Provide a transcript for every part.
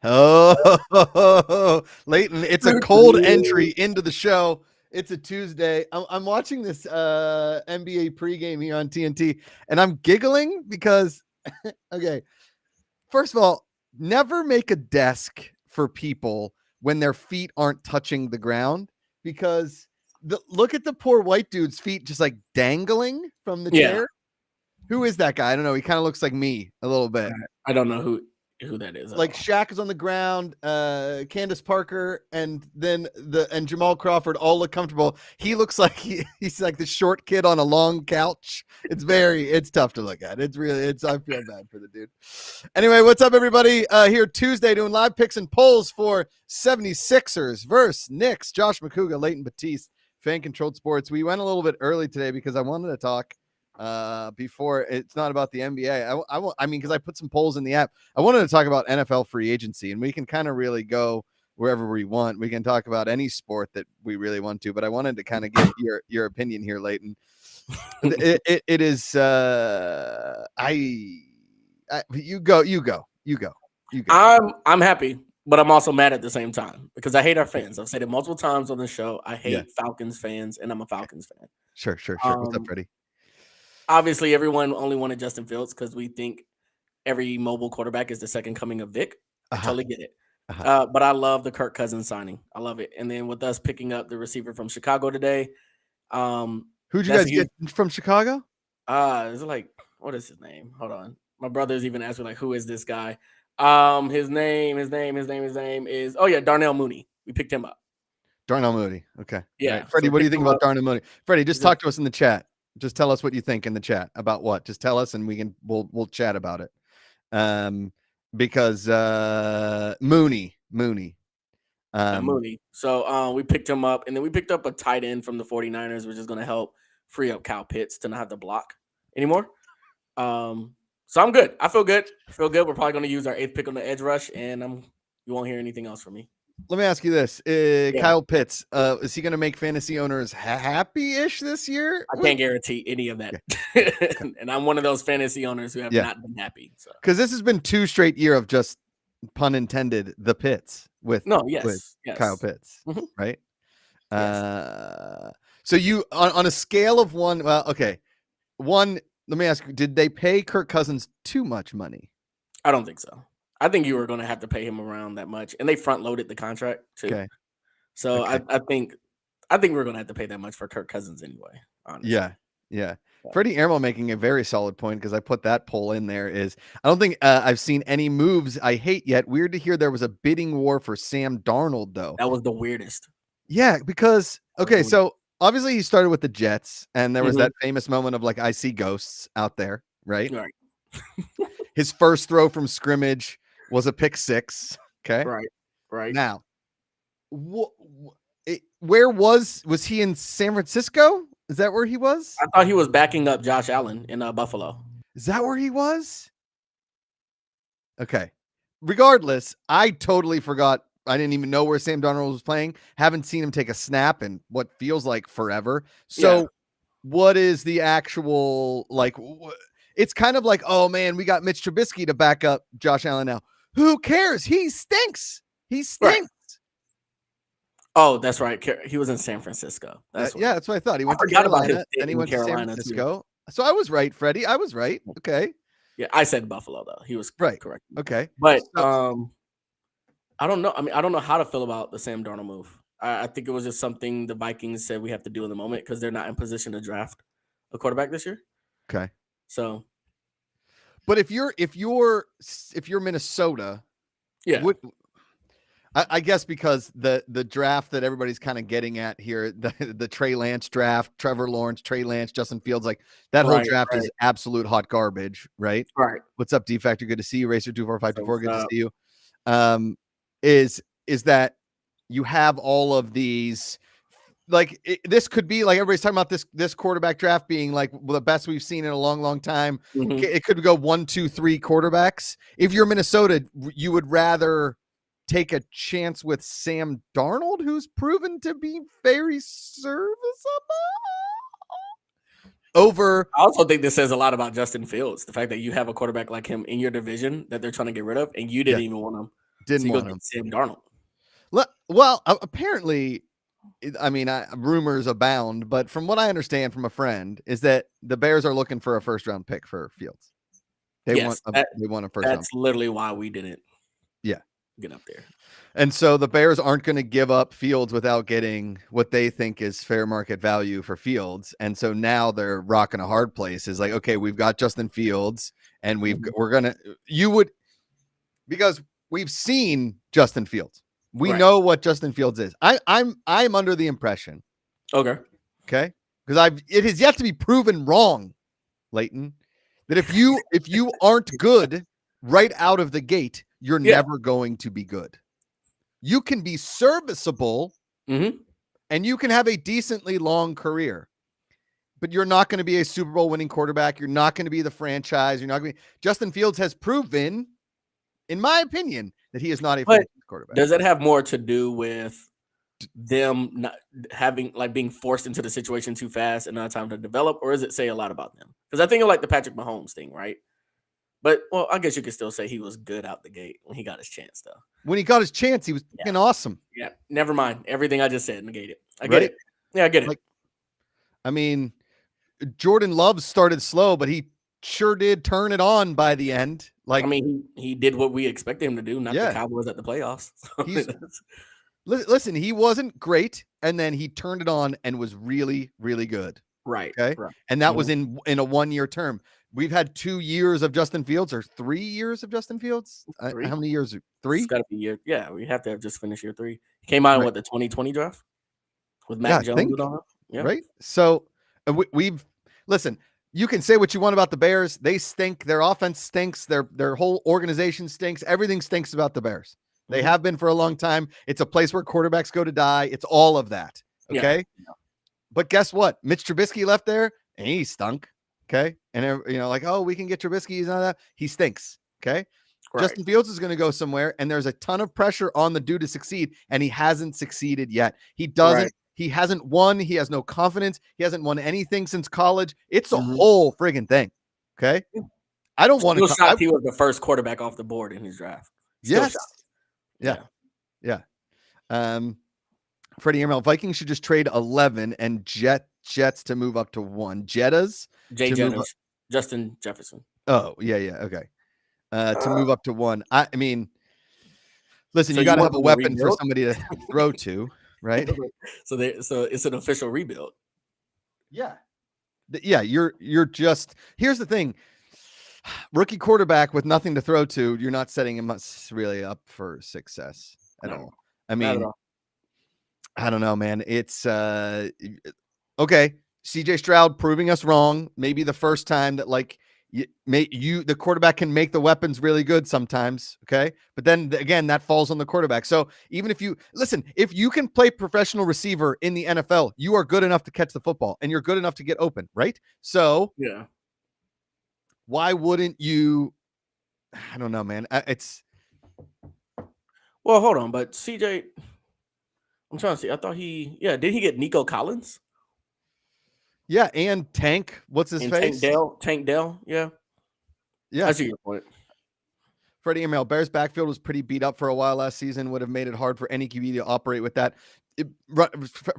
Oh, Leighton, it's a cold entry into the show. It's a Tuesday. I'm watching this NBA pregame here on TNT, and I'm giggling because, okay, first of all, never make a desk for people when their feet aren't touching the ground, because look at the poor white dude's feet just like dangling from the chair. Who is that guy? I don't know. He kind of looks like me a little bit. I don't know who that is. Like Shaq is on the ground, Candace Parker, and then and Jamal Crawford all look comfortable. He looks like he's like the short kid on a long couch. It's tough to look at. I feel bad for the dude. Anyway, what's up, everybody? Here Tuesday doing live picks and polls for 76ers versus Knicks. Josh McCouga, Leighton Batiste, Fan Controlled Sports. We went a little bit early today because I wanted to talk before. It's not about the NBA. I mean, because I put some polls in the app. I wanted to talk about NFL free agency, and we can kind of really go wherever we want. We can talk about any sport that we really want to, but I wanted to kind of get your opinion here, Leighton. It is you go. I'm happy, but I'm also mad at the same time because I hate our fans. I've said it multiple times on the show. I hate Falcons fans, and I'm a Falcons fan. Sure. What's up, Freddie? Obviously, everyone only wanted Justin Fields because we think every mobile quarterback is the second coming of Vic. I totally get it. But I love the Kirk Cousins signing. I love it. And then with us picking up the receiver from Chicago today. Who'd you guys get from Chicago? Is it like, what is his name? Hold on. My brothers even asked me, like, who is this guy? His name is, Darnell Mooney. We picked him up. Darnell Mooney. Okay. Yeah. Right. Freddie, what do you think about Darnell Mooney? Freddie, just talk to us in the chat. Just tell us what you think in the chat about what. Just tell us, and we'll chat about it. Because Mooney. Mooney. So we picked him up, and then we picked up a tight end from the 49ers, which is going to help free up Kyle Pitts to not have to block anymore. So I'm good. I feel good. We're probably going to use our 8th pick on the edge rush, and you won't hear anything else from me. Let me ask you this. Kyle Pitts, is he going to make fantasy owners happy-ish this year? I can't guarantee any of that. Okay. And I'm one of those fantasy owners who have not been happy. Because this has been 2 straight years of just, pun intended, the Pitts with Kyle Pitts, right? Yes. So you, on a scale of 1, well, okay. 1, let me ask you, did they pay Kirk Cousins too much money? I don't think so. I think you were going to have to pay him around that much, and they front loaded the contract too. Okay. So okay. I think we're going to have to pay that much for Kirk Cousins anyway. Honestly. Yeah. Freddie Airmo making a very solid point, because I put that poll in there. Is I don't think I've seen any moves I hate yet. Weird to hear there was a bidding war for Sam Darnold, though. That was the weirdest. Yeah, because so obviously he started with the Jets, and there was that famous moment of like, I see ghosts out there, right? Right. His first throw from scrimmage was a pick 6. Okay. Right. Now, where was he in San Francisco? Is that where he was? I thought he was backing up Josh Allen in Buffalo. Is that where he was? Okay. Regardless, I totally forgot. I didn't even know where Sam Darnold was playing. Haven't seen him take a snap in what feels like forever. So what is the actual, like, it's kind of like, oh man, we got Mitch Trubisky to back up Josh Allen now. Who cares? He stinks. Right. Oh, that's right. He was in San Francisco. That's what I thought. He went to Carolina, and he went to San Francisco. Too. So I was right, Freddie. I was right. Okay. Yeah, I said Buffalo though. He was right. Correct. Okay. But I don't know. I mean, I don't know how to feel about the Sam Darnold move. I think it was just something the Vikings said we have to do in the moment because they're not in position to draft a quarterback this year. Okay. So, but if you're Minnesota, I guess because the draft that everybody's kind of getting at here, the Trey Lance draft, Trevor Lawrence, Trey Lance, Justin Fields, like that whole draft is absolute hot garbage, right? Right. What's up, D Factor? Good to see you. Racer 24524. Good to see you. Is that you have all of these, like this could be like everybody's talking about this quarterback draft being like the best we've seen in a long time. It could go 1, 2, 3 quarterbacks. If you're Minnesota, you would rather take a chance with Sam Darnold, who's proven to be very serviceable. Over, I also think this says a lot about Justin Fields. The fact that you have a quarterback like him in your division that they're trying to get rid of, and you didn't even want him. Didn't So you go want get him. Sam Darnold. Well, apparently, I mean, rumors abound, but from what I understand from a friend is that the Bears are looking for a first-round pick for Fields. They want a first round. That's literally why we didn't Yeah. get up there. And so the Bears aren't going to give up Fields without getting what they think is fair market value for Fields. And so now they're rocking a hard place. Is like, okay, we've got Justin Fields, and because we've seen Justin Fields. We know what Justin Fields is. I'm under the impression. Okay. Because it has yet to be proven wrong, Leighton, that if you aren't good right out of the gate, you're never going to be good. You can be serviceable, and you can have a decently long career, but you're not going to be a Super Bowl winning quarterback. You're not going to be the franchise. You're not going to be. Justin Fields has proven, in my opinion, that he is not a franchise quarterback. Does that have more to do with them not having being forced into the situation too fast and not time to develop, or does it say a lot about them? Because I think of the Patrick Mahomes thing, right? But I guess you could still say he was good out the gate when he got his chance, though. When he got his chance, he was fucking awesome. Yeah, never mind. Everything I just said, negate it. I get it. Yeah, I get it. I mean, Jordan Love started slow, but he sure did turn it on by the end. He did what we expected him to do, not the Cowboys at the playoffs. Listen, he wasn't great, and then he turned it on and was really, really good. Right. Okay. Right. And that was in a 1-year term. We've had 2 years of Justin Fields, or 3 years of Justin Fields. How many years? 3? It's got to be year. Yeah, we have to have just finished year 3. He came out in the 2020 draft with Mac Jones and all that. Yeah. Right. So we've listen. You can say what you want about the Bears. They stink. Their offense stinks. Their whole organization stinks. Everything stinks about the Bears. They have been for a long time. It's a place where quarterbacks go to die. It's all of that. Okay. Yeah. But guess what? Mitch Trubisky left there and he stunk. Okay. And we can get Trubisky. He's not that. He stinks. Okay. Right. Justin Fields is going to go somewhere, and there's a ton of pressure on the dude to succeed, and he hasn't succeeded yet. He doesn't. Right. He hasn't won. He has no confidence. He hasn't won anything since college. It's a whole friggin' thing. Okay. I don't want to. Shocked he was the first quarterback off the board in his draft. Yes. Yeah. Freddie Emerald, Vikings should just trade 11 and Jets to move up to 1. Justin Jefferson. Oh, yeah. Okay. To move up to 1. I mean, listen, so you got to have a weapon for somebody to throw to, right? So it's an official rebuild. Yeah. You're just, here's the thing. Rookie quarterback with nothing to throw to, you're not setting him really up for success at all. I mean, I don't know, man. It's okay. CJ Stroud proving us wrong. Maybe the first time that the quarterback can make the weapons really good sometimes. Okay. But then again, that falls on the quarterback. So even if you can play professional receiver in the NFL, you are good enough to catch the football and you're good enough to get open. Right. So yeah. Why wouldn't you? I don't know, man. Well, hold on, but CJ, I'm trying to see. I thought did he get Nico Collins? Yeah, and Tank. What's his face? Tank Dell. Yeah. I see your point. Freddie Emil, Bears backfield was pretty beat up for a while last season. Would have made it hard for any QB to operate with that.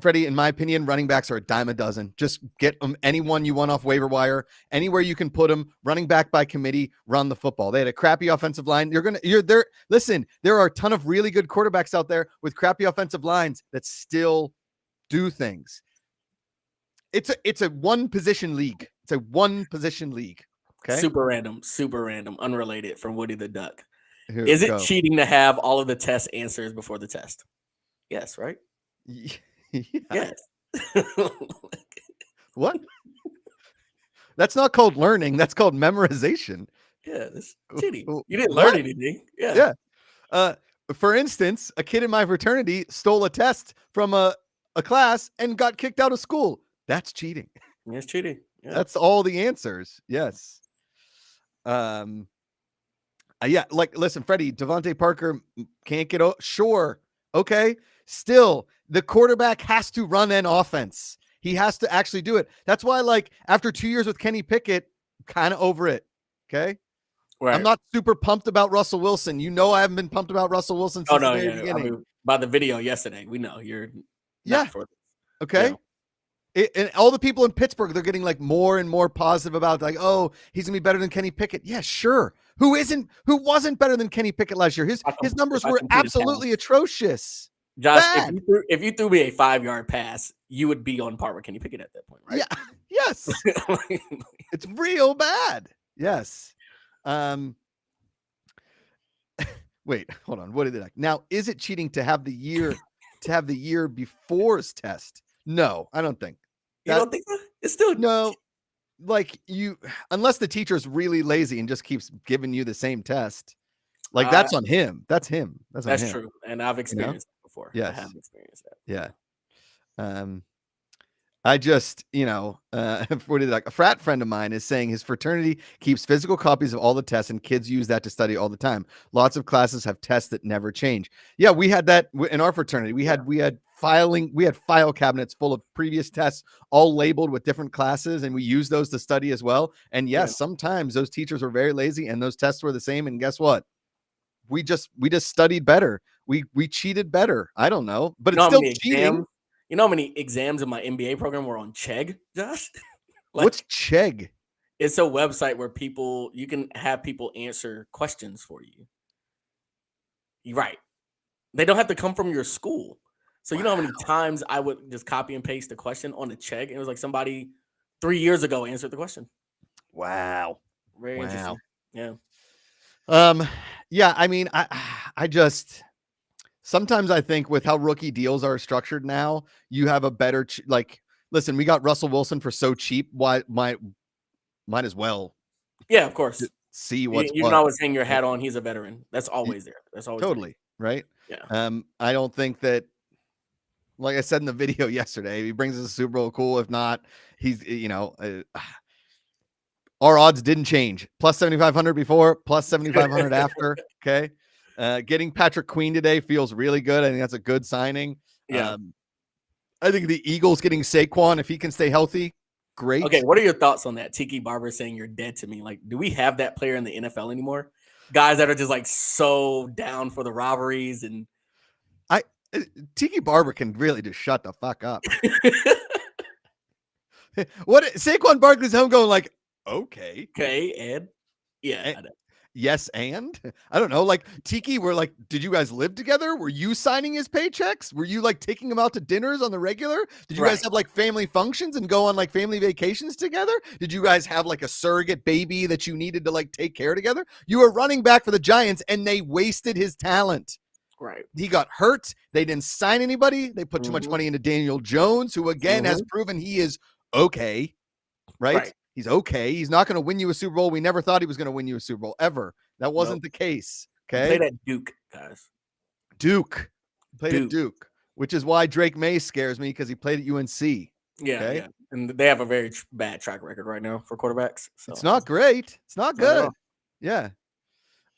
Freddie, in my opinion, running backs are a dime a dozen. Just get them anyone you want off waiver wire, anywhere you can put them. Running back by committee, run the football. They had a crappy offensive line. You're there. Listen, there are a ton of really good quarterbacks out there with crappy offensive lines that still do things. It's a one position league. It's a one position league. Okay. Super random, unrelated from Woody the Duck. Is it cheating to have all of the test answers before the test? Yes, right? Yeah. Yes. What? That's not called learning. That's called memorization. Yeah, that's cheating. You didn't learn anything. Yeah. Yeah. For instance, a kid in my fraternity stole a test from a class and got kicked out of school. That's cheating. That's cheating. Yeah. That's all the answers. Yes. Listen, Freddie, Devontae Parker can't get sure. Okay. Still, the quarterback has to run an offense. He has to actually do it. That's why, after 2 years with Kenny Pickett, kind of over it. Okay. Right. I'm not super pumped about Russell Wilson. You know, I haven't been pumped about Russell Wilson Oh since the no, very yeah. I beginning. mean, by the video yesterday, we know you're Yeah. not for this. Okay. Yeah. And all the people in Pittsburgh, they're getting like more and more positive about like, oh, he's gonna be better than Kenny Pickett. Yeah, sure. Who wasn't better than Kenny Pickett last year? His numbers If I were completed pass. absolutely atrocious. Josh, Bad. if you threw me a 5-yard pass, you would be on par with Kenny Pickett at that point, right? Yeah. Yes. It's real bad. Yes. Wait, hold on. What did it now? Is it cheating to have the year before's test? No, I don't think. You don't think so? It's still No. Like unless the teacher's really lazy and just keeps giving you the same test. Like that's on him. That's him. That's on him. true. And I've experienced that before. Yes. I have experienced that. Yeah. I just, what did a frat friend of mine is saying his fraternity keeps physical copies of all the tests and kids use that to study all the time. Lots of classes have tests that never change. Yeah, we had that in our fraternity. We had file cabinets full of previous tests, all labeled with different classes, and we used those to study as well. And yes, sometimes those teachers were very lazy and those tests were the same. And guess what? We just studied better. We cheated better. I don't know, but it's still cheating. You know how many exams in my MBA program were on Chegg, Josh? What's Chegg? It's a website where you can have people answer questions for you. You're right. They don't have to come from your school. So you know how many times I would just copy and paste the question on the Chegg? It was like somebody 3 years ago answered the question. Wow. Very interesting. Yeah. Yeah, I mean, I just sometimes I think with how rookie deals are structured now, you have a better listen, we got Russell Wilson for so cheap. Why might as well. Yeah, of course. See what's you can always hang your hat on. He's a veteran. That's always there. That's always totally there. Right. Yeah. I don't think that, like I said in the video yesterday, he brings us a Super Bowl. Cool. If not, he's our odds didn't change. Plus 7,500 before, plus 7,500 after. Okay. Getting Patrick Queen today feels really good. I think that's a good signing. Yeah. I think the Eagles getting Saquon, if he can stay healthy, great. Okay, what are your thoughts on that? Tiki Barber saying you're dead to me. Like, do we have that player in the NFL anymore? Guys that are just like so down for the robberies and Tiki Barber can really just shut the fuck up. What Saquon Barkley's home going like, okay, and yeah, yes, and I don't know, like Tiki, we're like, did you guys live together? Were you signing his paychecks? Were you like taking him out to dinners on the regular? Did you guys have like family functions and go on like family vacations together? Did you guys have like a surrogate baby that you needed to like take care together? You were running back for the Giants and they wasted his talent. Right. He got hurt. They didn't sign anybody. They put too much money into Daniel Jones, who again has proven he is okay. Right? He's okay. He's not going to win you a Super Bowl. We never thought he was going to win you a Super Bowl ever. That wasn't the case. Okay. He played at Duke, guys. Duke. Played at Duke, which is why Drake May scares me because he played at UNC. Yeah. Okay? Yeah. And they have a very bad track record right now for quarterbacks. So. It's not great. It's not good. Yeah.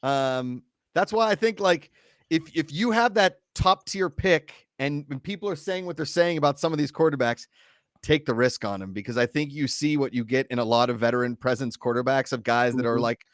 That's why I think like if you have that top tier pick and when people are saying what they're saying about some of these quarterbacks, take the risk on them because I think you see what you get in a lot of veteran presence quarterbacks of guys that are like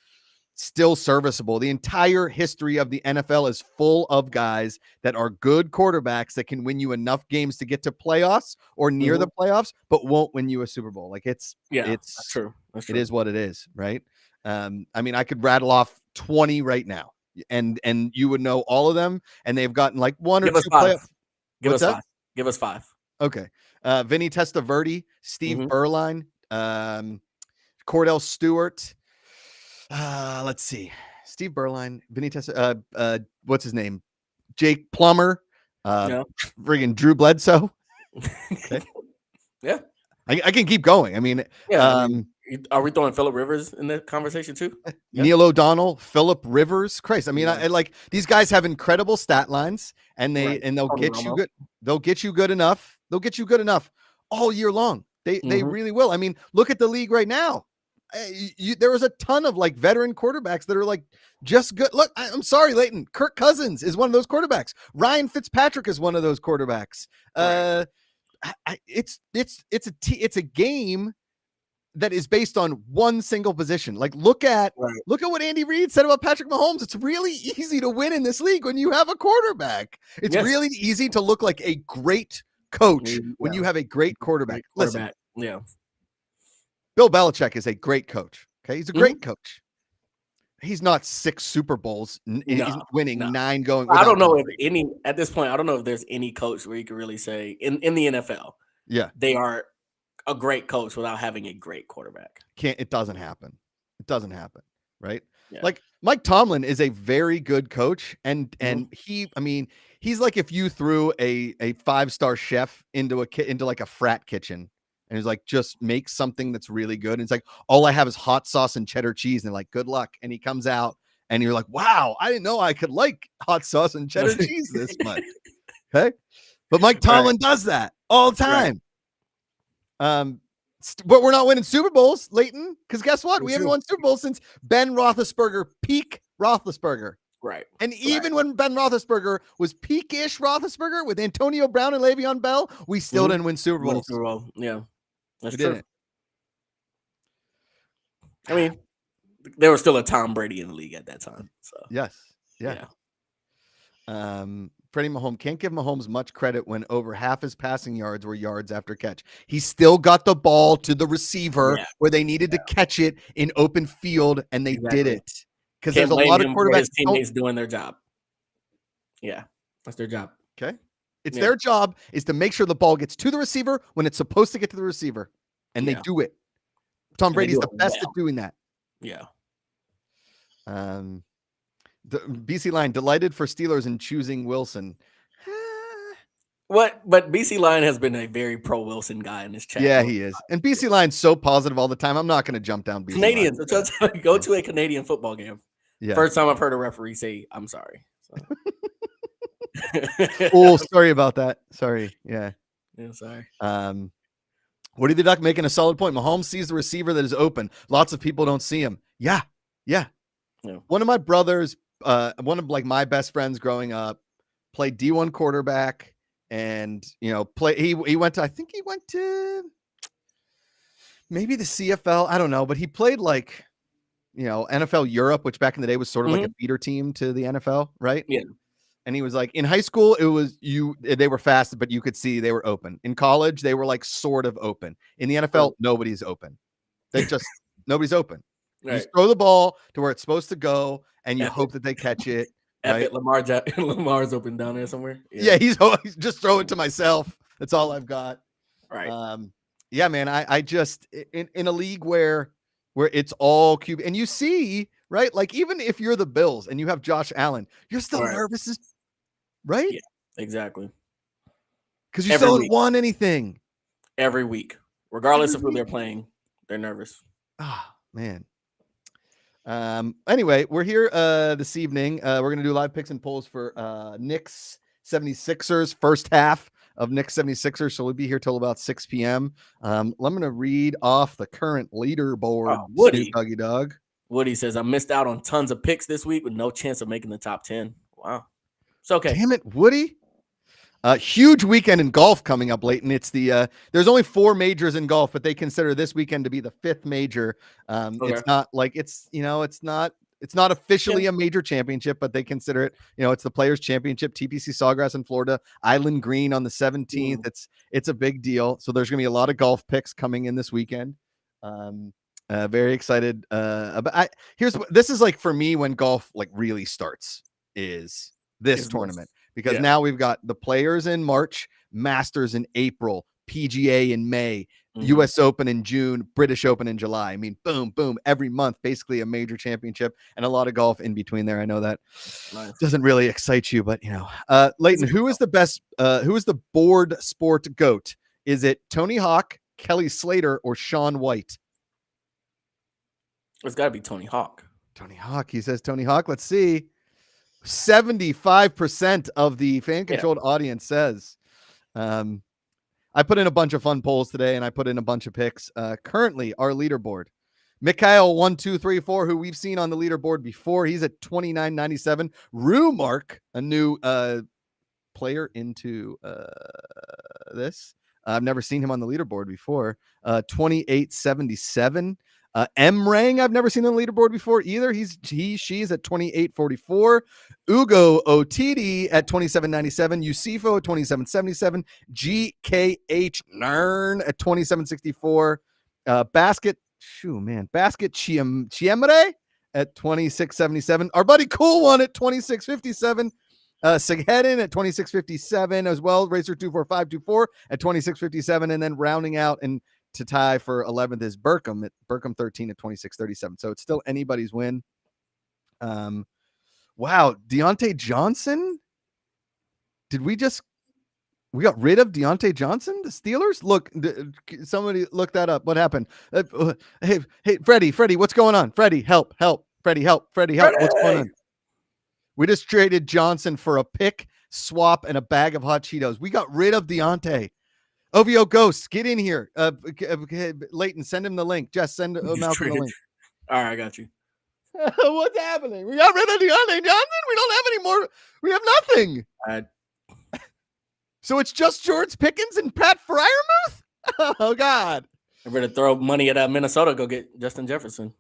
still serviceable. The entire history of the NFL is full of guys that are good quarterbacks that can win you enough games to get to playoffs or near the playoffs, but won't win you a Super Bowl. Like it's true. That's true. It is what it is. Right. I mean, I could rattle off 20 right now and you would know all of them and they've gotten like one or two playoffs. Give us 5. Give us 5. Okay. Vinny Testaverde, Steve Berline, Cordell Stewart. Let's see. Steve Berline, Vinny Testaverde, what's his name? Jake Plummer, friggin' Drew Bledsoe. Okay. Yeah. I can keep going. I mean, are we throwing Phillip Rivers in the conversation too? Neil O'Donnell, Phillip Rivers. Christ. I mean, I like these guys have incredible stat lines and they'll get you good. They'll get you good enough. They'll get you good enough all year long. They really will. I mean, look at the league right now. There was a ton of like veteran quarterbacks that are like just good. Look, I'm sorry, Leighton. Kirk Cousins is one of those quarterbacks. Ryan Fitzpatrick is one of those quarterbacks. It's a game that is based on one single position. Like look at what Andy Reid said about Patrick Mahomes. It's really easy to win in this league when you have a quarterback. It's really easy to look like a great coach when you have a great quarterback. Listen, Bill Belichick is a great coach. Okay, he's a great coach. He's not 6 Super Bowls. He's winning 9 going. I don't know if at this point. I don't know if there's any coach where you could really say in the NFL, they are a great coach without having a great quarterback. It doesn't happen. It doesn't happen, right? Yeah. Like Mike Tomlin is a very good coach, and he's like if you threw a 5-star chef into like a frat kitchen. And he's like, just make something that's really good. And it's like, all I have is hot sauce and cheddar cheese. And they're like, good luck. And he comes out and you're like, wow, I didn't know I could like hot sauce and cheddar cheese this much. Okay. But Mike Tomlin does that all the time. But we're not winning Super Bowls, Leighton, because guess what? We haven't won Super Bowls since Ben Roethlisberger, peak Roethlisberger. Right. And even when Ben Roethlisberger was peak-ish Roethlisberger with Antonio Brown and Le'Veon Bell, we still didn't win Super Bowls. Yeah. That's true. Didn't. I mean, there was still a Tom Brady in the league at that time. So yes. Yeah. Freddie Mahomes can't give Mahomes much credit when over half his passing yards were yards after catch. He still got the ball to the receiver where they needed to catch it in open field, and they did it. Because there's a lot of quarterbacks. His teammates doing their job. Yeah, that's their job. Okay. It's their job is to make sure the ball gets to the receiver when it's supposed to get to the receiver. And they do it. Tom Brady's the best at doing that. Yeah. The BC Line, delighted for Steelers in choosing Wilson. But BC Line has been a very pro Wilson guy in this chat. Yeah, he is. And BC Line's so positive all the time. I'm not going to jump down BC Canadians. Go to a Canadian football game. Yeah. First time I've heard a referee say, I'm sorry. So. Oh, sorry about that. Sorry. Yeah. Yeah, sorry. Woody the Duck making a solid point. Mahomes sees the receiver that is open. Lots of people don't see him. Yeah. One of my brothers, one of like my best friends growing up, played D1 quarterback, and he went to maybe the CFL. I don't know, but he played like NFL Europe, which back in the day was sort of like a feeder team to the NFL, right? Yeah. And he was like, in high school, they were fast, but you could see they were open. In college, they were like sort of open. In the NFL, nobody's open. Nobody's open. Right. You just throw the ball to where it's supposed to go, and you hope that they catch it. Right? Lamar's open down there somewhere. Yeah, he's just throw it to myself. That's all I've got. Right. Yeah, man. I just in a league where it's all QB, and you see, right? Like even if you're the Bills and you have Josh Allen, you're still nervous, right? Yeah, exactly. Because you still haven't won anything. Every week, regardless of who they're playing, they're nervous. Ah, man. Anyway, we're here this evening. We're going to do live picks and polls for Knicks 76ers, first half of Knicks 76ers. So we'll be here till about 6 p.m. I'm going to read off the current leaderboard. Woody. Doggy Dog. Woody says, I missed out on tons of picks this week with no chance of making the top 10. Wow. It's okay. Damn it, Woody. Huge weekend in golf coming up late, and it's there's only 4 majors in golf, but they consider this weekend to be the 5th major. It's not like it's not officially a major championship, but they consider it, it's the Players Championship, TPC Sawgrass in Florida, Island Green on the 17th. It's a big deal. So there's going to be a lot of golf picks coming in this weekend. Very excited. This is like for me when golf like really starts is this tournament. Because now we've got the Players in March, Masters in April, PGA in May, U.S. Open in June, British Open in July. I mean, boom, boom, every month, basically a major championship and a lot of golf in between there. I know that doesn't really excite you, but Leighton, who is the best? Who is the board sport GOAT? Is it Tony Hawk, Kelly Slater, or Shaun White? It's got to be Tony Hawk. Tony Hawk. He says Tony Hawk. Let's see. 75% of the fan-controlled audience says. I put in a bunch of fun polls today, and I put in a bunch of picks. Currently, our leaderboard, Mikhail 1234, who we've seen on the leaderboard before, he's at 29.97. Rumark, a new player into this, I've never seen him on the leaderboard before. 2877. M Rang, I've never seen on the leaderboard before either. She's at 2844. Ugo Otidi at 2797. Yusifo at 2777. GKH Nern at 2764. Basket Chiemre at 2677. Our buddy Cool One at 2657. Seghedin at 2657 as well. Racer 24524 at 2657. And then rounding out and to tie for 11th is Burkham 13 at 2637. So it's still anybody's win. Wow. Deontay Johnson. We got rid of Deontay Johnson? The Steelers? Look, somebody look that up. What happened? Hey, Freddie, what's going on? Freddie, help. Freddie, help. What's going on? We just traded Johnson for a pick, swap, and a bag of hot Cheetos. We got rid of Deontay. OVO Ghosts, get in here. Leighton, send him the link. Jess, send Malcolm the link. All right, I got you. What's happening? We got rid of Deontay Johnson? We don't have any more. We have nothing. So it's just George Pickens and Pat Freiermuth? Oh, God. I'm ready to throw money at Minnesota, go get Justin Jefferson.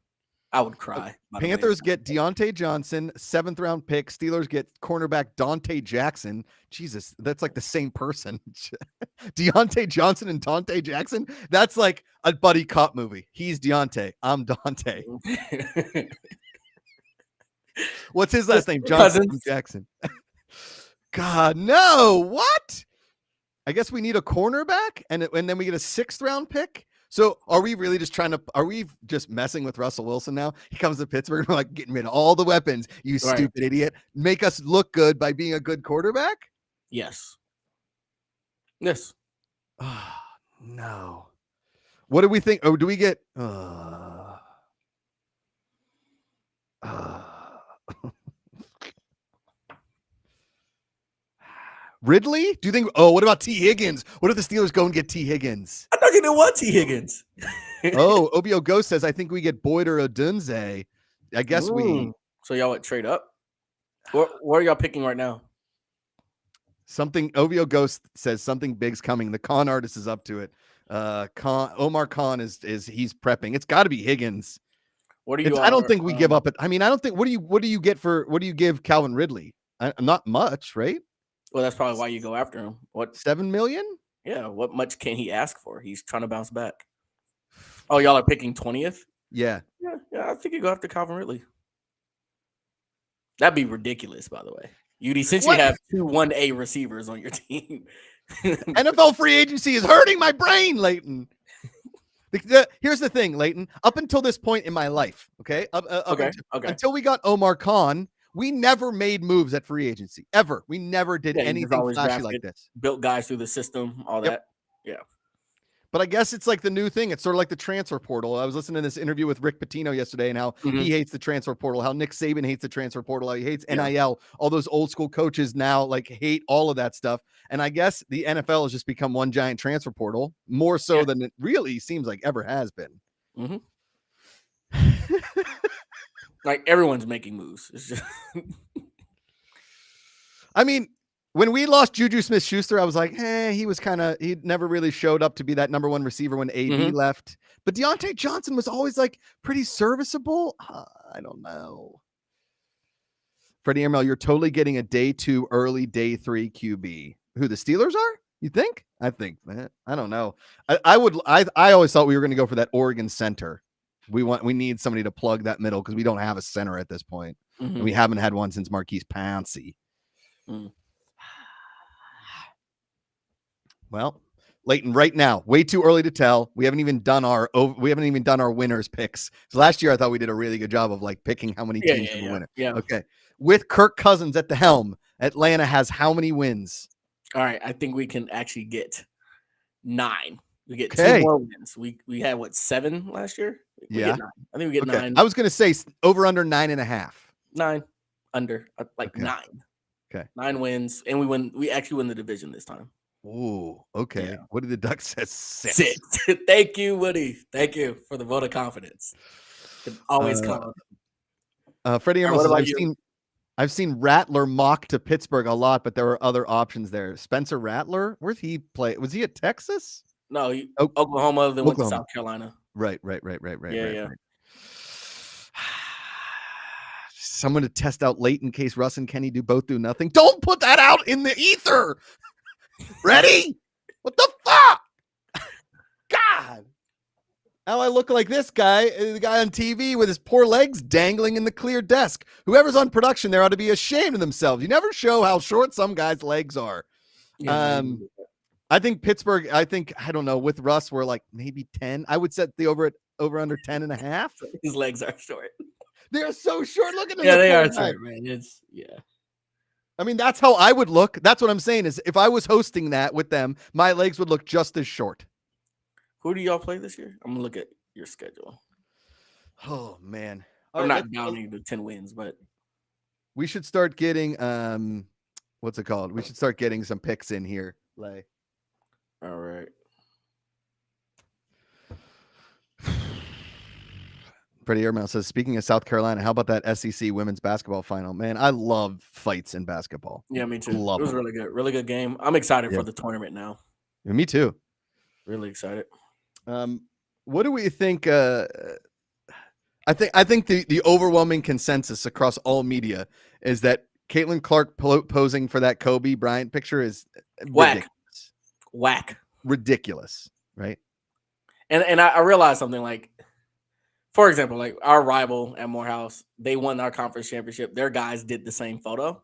I would cry. Panthers get Deontay Johnson, 7th round pick. Steelers get cornerback Dante Jackson. Jesus, that's like the same person. Deontay Johnson and Dante Jackson. That's like a buddy cop movie. He's Deontay. I'm Dante. What's his last name? Johnson Jackson. God, no. What? I guess we need a cornerback and then we get a 6th round pick. So are we really just are we just messing with Russell Wilson now? He comes to Pittsburgh and we're like getting rid of all the weapons, you stupid idiot. Make us look good by being a good quarterback? Yes. Oh, no. What do we think? Oh, do we get Ridley? Do you think? Oh, what about T. Higgins? What if the Steelers go and get T. Higgins? I thought you didn't want T. Higgins. Oh, OBO Ghost says, I think we get Boyd or Odunze. I guess we. So y'all would trade up? Where are y'all picking right now? Something. OVO Ghost says something big's coming. The con artist is up to it. Omar Khan is he's prepping. It's got to be Higgins. What do you? I don't think we give up. I don't think. What do you give Calvin Ridley? Not much, right? Well, that's probably why you go after him. What, $7 million? Yeah. What much can he ask for? He's trying to bounce back. Oh, y'all are picking 20th? Yeah. Yeah. I think you go after Calvin Ridley. That'd be ridiculous, by the way. You'd essentially have 2 1A receivers on your team. NFL free agency is hurting my brain, Leighton. Here's the thing, Leighton. Up until this point in my life, okay? Until we got Omar Khan, we never made moves at free agency, ever. We never did anything flashy like this. Built guys through the system, all that. Yeah. But I guess it's like the new thing. It's sort of like the transfer portal. I was listening to this interview with Rick Pitino yesterday and how he hates the transfer portal, how Nick Saban hates the transfer portal, how he hates NIL. All those old school coaches now like hate all of that stuff. And I guess the NFL has just become one giant transfer portal, more so than it really seems like ever has been. Like everyone's making moves. It's just I mean, when we lost Juju Smith-Schuster, I was like, he never really showed up to be that number 1 receiver when AD left. But Deontay Johnson was always like pretty serviceable. I don't know. Freddie Emerald, you're totally getting a day 2, early day 3 QB. Who, the Steelers are? You think? I think, man. I don't know. I always thought we were going to go for that Oregon center. We need somebody to plug that middle because we don't have a center at this point. And we haven't had one since Marquise Pouncey. Well, Leighton, right now, way too early to tell. We haven't even done our winners picks. So last year, I thought we did a really good job of like picking how many teams will win it. Yeah. Okay. With Kirk Cousins at the helm, Atlanta has how many wins? All right, I think we can actually get 9. We get 2 more wins. We had 7 last year? We get 9. I think we get 9. I was going to say over under 9.5. 9 under 9. Okay. 9 wins, and we actually win the division this time. Ooh, okay. Yeah. What did the Ducks say? 6. Thank you, Woody. Thank you for the vote of confidence. Always confident. Freddie Emerald says, I've seen Rattler mock to Pittsburgh a lot, but there were other options there. Spencer Rattler, where'd he play? Was he at Texas? No, Oh, Oklahoma, then went to Oklahoma. South Carolina. Right. Yeah. Someone to test out late in case Russ and Kenny both do nothing. Don't put that out in the ether. Ready? What the fuck? God. Now I look like this guy, the guy on TV with his poor legs dangling in the clear desk. Whoever's on production there ought to be ashamed of themselves. You never show how short some guys' legs are. Yeah, I think Pittsburgh, I don't know, with Russ, we're like maybe 10. I would set the over under 10 and a half. his legs are short. They're so short. Look at them. Yeah, they are short, man. I mean, that's how I would look. That's what I'm saying is if I was hosting that with them, my legs would look just as short. Who do y'all play this year? I'm gonna look at your schedule. Oh man. I'm not downing the 10 wins, but we should start getting what's it called? We should start getting some picks in here, Lay. All right. Pretty Airmail says, speaking of South Carolina, how about that SEC women's basketball final? Man, I love fights in basketball. Yeah, me too. Love it was really good. Really good game. I'm excited for the tournament now. Yeah, me too. Really excited. What do we think? I think the overwhelming consensus across all media is that Caitlin Clark posing for that Kobe Bryant picture is ridiculous, right? And I realized something, like, for example, like our rival at Morehouse, they won our conference championship. Their guys did the same photo,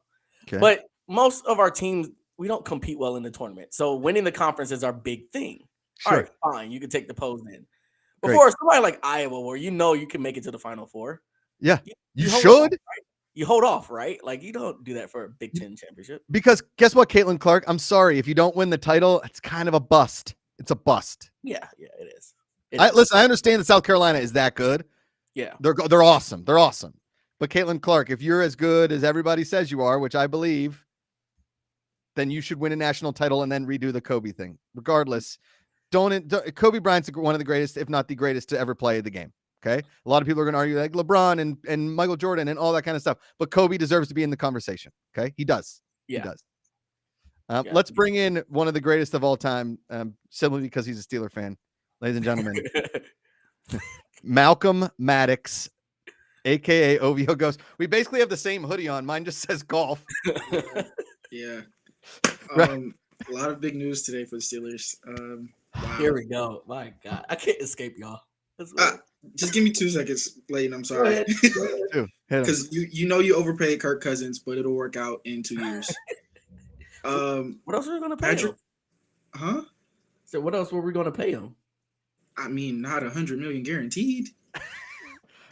but most of our teams, we don't compete well in the tournament. So winning the conference is our big thing. Sure. All right, fine, you can take the pose then. Before somebody like Iowa, where you can make it to the Final Four. Yeah, you should. Off, right? You hold off, right? Like, you don't do that for a Big Ten championship. Because guess what, Caitlin Clark? I'm sorry, if you don't win the title, it's kind of a bust. It's a bust. Yeah, it is. Listen, I understand that South Carolina is that good. Yeah, they're awesome. They're awesome. But Caitlin Clark, if you're as good as everybody says you are, which I believe, then you should win a national title and then redo the Kobe thing. Regardless, Kobe Bryant's one of the greatest, if not the greatest, to ever play the game. Okay, a lot of people are going to argue like LeBron and Michael Jordan and all that kind of stuff, but Kobe deserves to be in the conversation. Okay, he does. Yeah. He does. Let's bring in one of the greatest of all time, simply because he's a Steeler fan, ladies and gentlemen. Malcolm Maddox, aka OVO Ghost. We basically have the same hoodie on. Mine just says golf. Yeah. A lot of big news today for the Steelers. Wow. Here we go. My God, I can't escape y'all. Just give me 2 seconds, Layton. I'm sorry. Because you overpaid Kirk Cousins, but it'll work out in 2 years. What else are we going to pay him? Huh? So what else were we going to pay him? I mean, not $100 million guaranteed.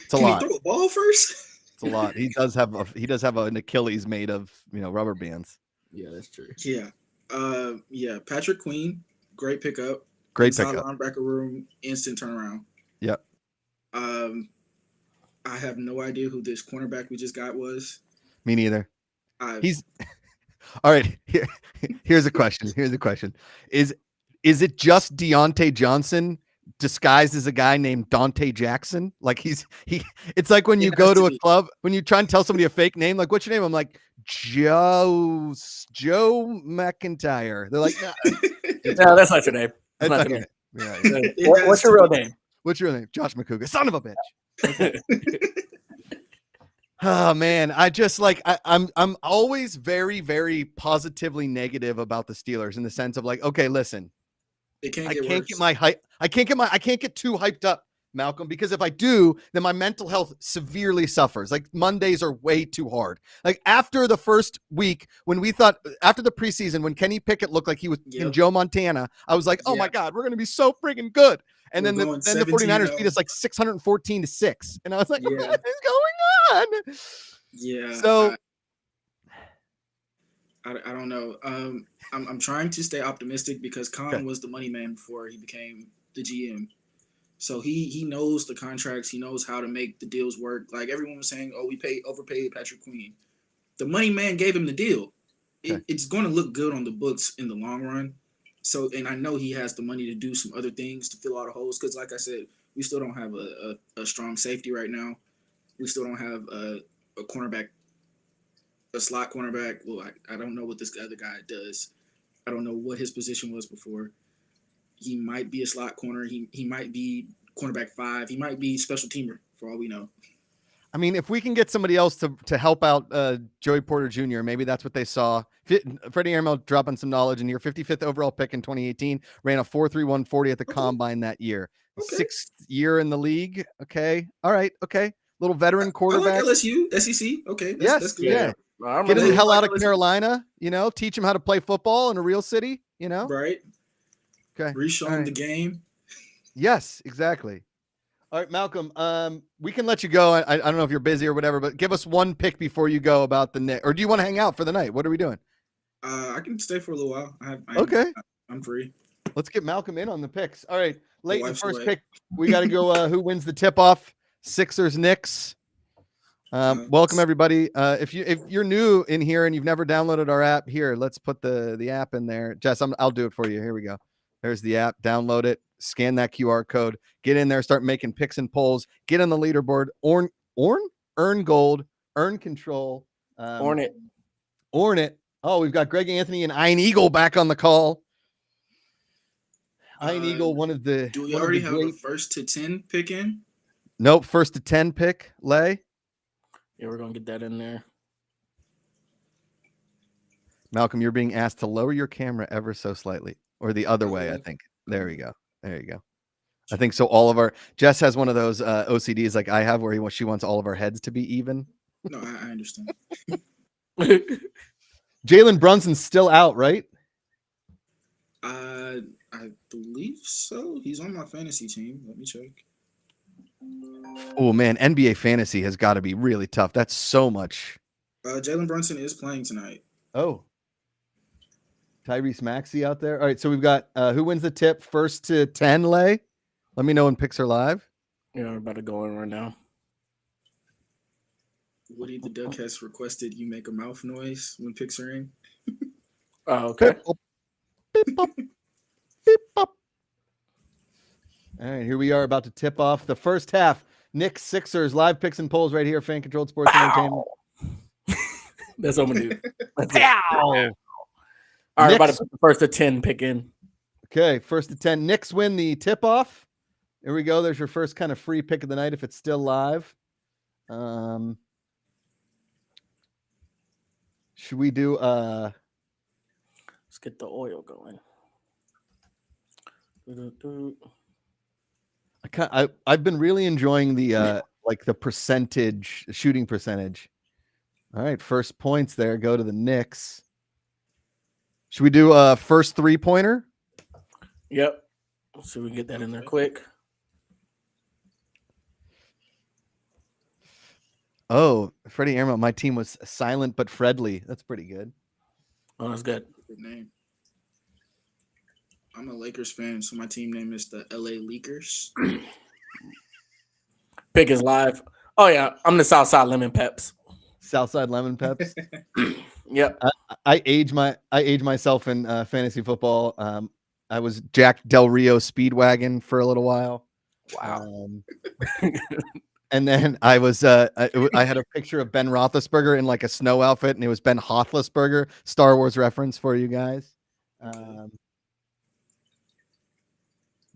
It's a lot. Can he throw a ball first? It's a lot. He does have an Achilles made of rubber bands. Yeah, that's true. Yeah. Patrick Queen, great pickup. Great pickup. Linebacker room, instant turnaround. Yep. I have no idea who this cornerback we just got was. Me neither. He's all right. Here's a question. Is it just Deontay Johnson disguised as a guy named Dante Jackson? Like it's like when you go to a club, when you try and tell somebody a fake name, like, what's your name? I'm like, Joe McIntyre. They're like, no, that's not your name. That's not your name. Yeah. What's your real name? What's your name? Josh McCouga. Son of a bitch. Okay. Oh man, I just like I'm always very, very positively negative about the Steelers in the sense of like, okay, listen, I can't get too hyped up, Malcolm, because if I do, then my mental health severely suffers. Like Mondays are way too hard. Like after the first week, when we thought after the preseason, when Kenny Pickett looked like he was in Joe Montana, I was like, oh my God, we're going to be so freaking good. And then the 49ers beat us like 614-6. And I was like, what is going on? Yeah. So I don't know. I'm trying to stay optimistic because Khan was the money man before he became the GM. So he knows the contracts. He knows how to make the deals work. Like everyone was saying, oh, we overpaid Patrick Queen. The money man gave him the deal. It's going to look good on the books in the long run. So, and I know he has the money to do some other things to fill all the holes. Because like I said, we still don't have a strong safety right now. We still don't have a cornerback a slot cornerback. Well, I don't know what this other guy does. I don't know what his position was before. He might be a slot corner. He might be cornerback 5. He might be special teamer for all we know. I mean, if we can get somebody else to help out Joey Porter Jr., maybe that's what they saw. Freddie Airmail dropping some knowledge in your 55th overall pick in 2018, ran a 4.31 40 at the combine that year. Okay. 6th year in the league. Okay. All right. Okay. Little veteran I quarterback. like LSU, SEC. Okay. That's good. Yeah. I Get him the remember. hell out of Carolina, teach him how to play football in a real city, Right. Okay. Reshow him the game. Yes, exactly. All right, Malcolm, we can let you go. I don't know if you're busy or whatever, but give us one pick before you go about the Knicks. Or do you want to hang out for the night? What are we doing? I can stay for a little while. I'm free. Let's get Malcolm in on the picks. All right, late in the wife's first away. pick, we got to go who wins the tip-off, Sixers, Knicks. Welcome, everybody. If you're new in here and you've never downloaded our app, here, let's put the app in there. Jess, I'll do it for you. Here we go. There's the app. Download it. Scan that QR code. Get in there. Start making picks and polls. Get on the leaderboard. Earn gold. Earn control. Orn it. Oh, we've got Greg Anthony and Iron Eagle back on the call. Iron Eagle, one of the. Do we already have a first to 10 pick in? Nope. First to 10 pick. Lay. Yeah, we're gonna get that in there. Malcolm, you're being asked to lower your camera ever so slightly, or the other way. I think. There we go. There you go. I think so. All of our Jess has one of those OCDs like I have, where she wants all of our heads to be even. No, I understand. Jalen Brunson's still out, right? I believe so. He's on my fantasy team. Let me check. Oh man, NBA fantasy has got to be really tough. That's so much. Jalen Brunson is playing tonight. Oh, Tyrese Maxey out there. All right, so we've got who wins the tip first to 10. Lay. Let me know when picks are live. Yeah, we're about to go in right now. Woody the Duck has requested you make a mouth noise when picks are in. Oh, okay. Beep, bop. Beep, bop. All right, here we are about to tip off the first half. Knicks Sixers live picks and polls right here. Fan controlled sports entertainment. That's what I'm gonna do. Pow! All right, about to put the first to 10 pick in. Okay, first to 10. Knicks win the tip off. Here we go. There's your first kind of free pick of the night if it's still live. Should we do Let's get the oil going. I've been really enjoying the like the shooting percentage. All right, first points there go to the Knicks. Should we do a first 3-pointer? Yep. So we can get that in there quick. Oh, Freddie Airmail, my team was silent but Fredly. That's pretty good. Oh, that's good. Good name. I'm a Lakers fan, so my team name is the LA Leakers. Pick is live. Oh yeah, I'm the Southside Lemon Peps. Southside Lemon Peps. Yep. I age myself in fantasy football. I was Jack Del Rio Speedwagon for a little while. Wow. And then I was I had a picture of Ben Roethlisberger in like a snow outfit, and it was Ben Roethlisberger, Star Wars reference for you guys.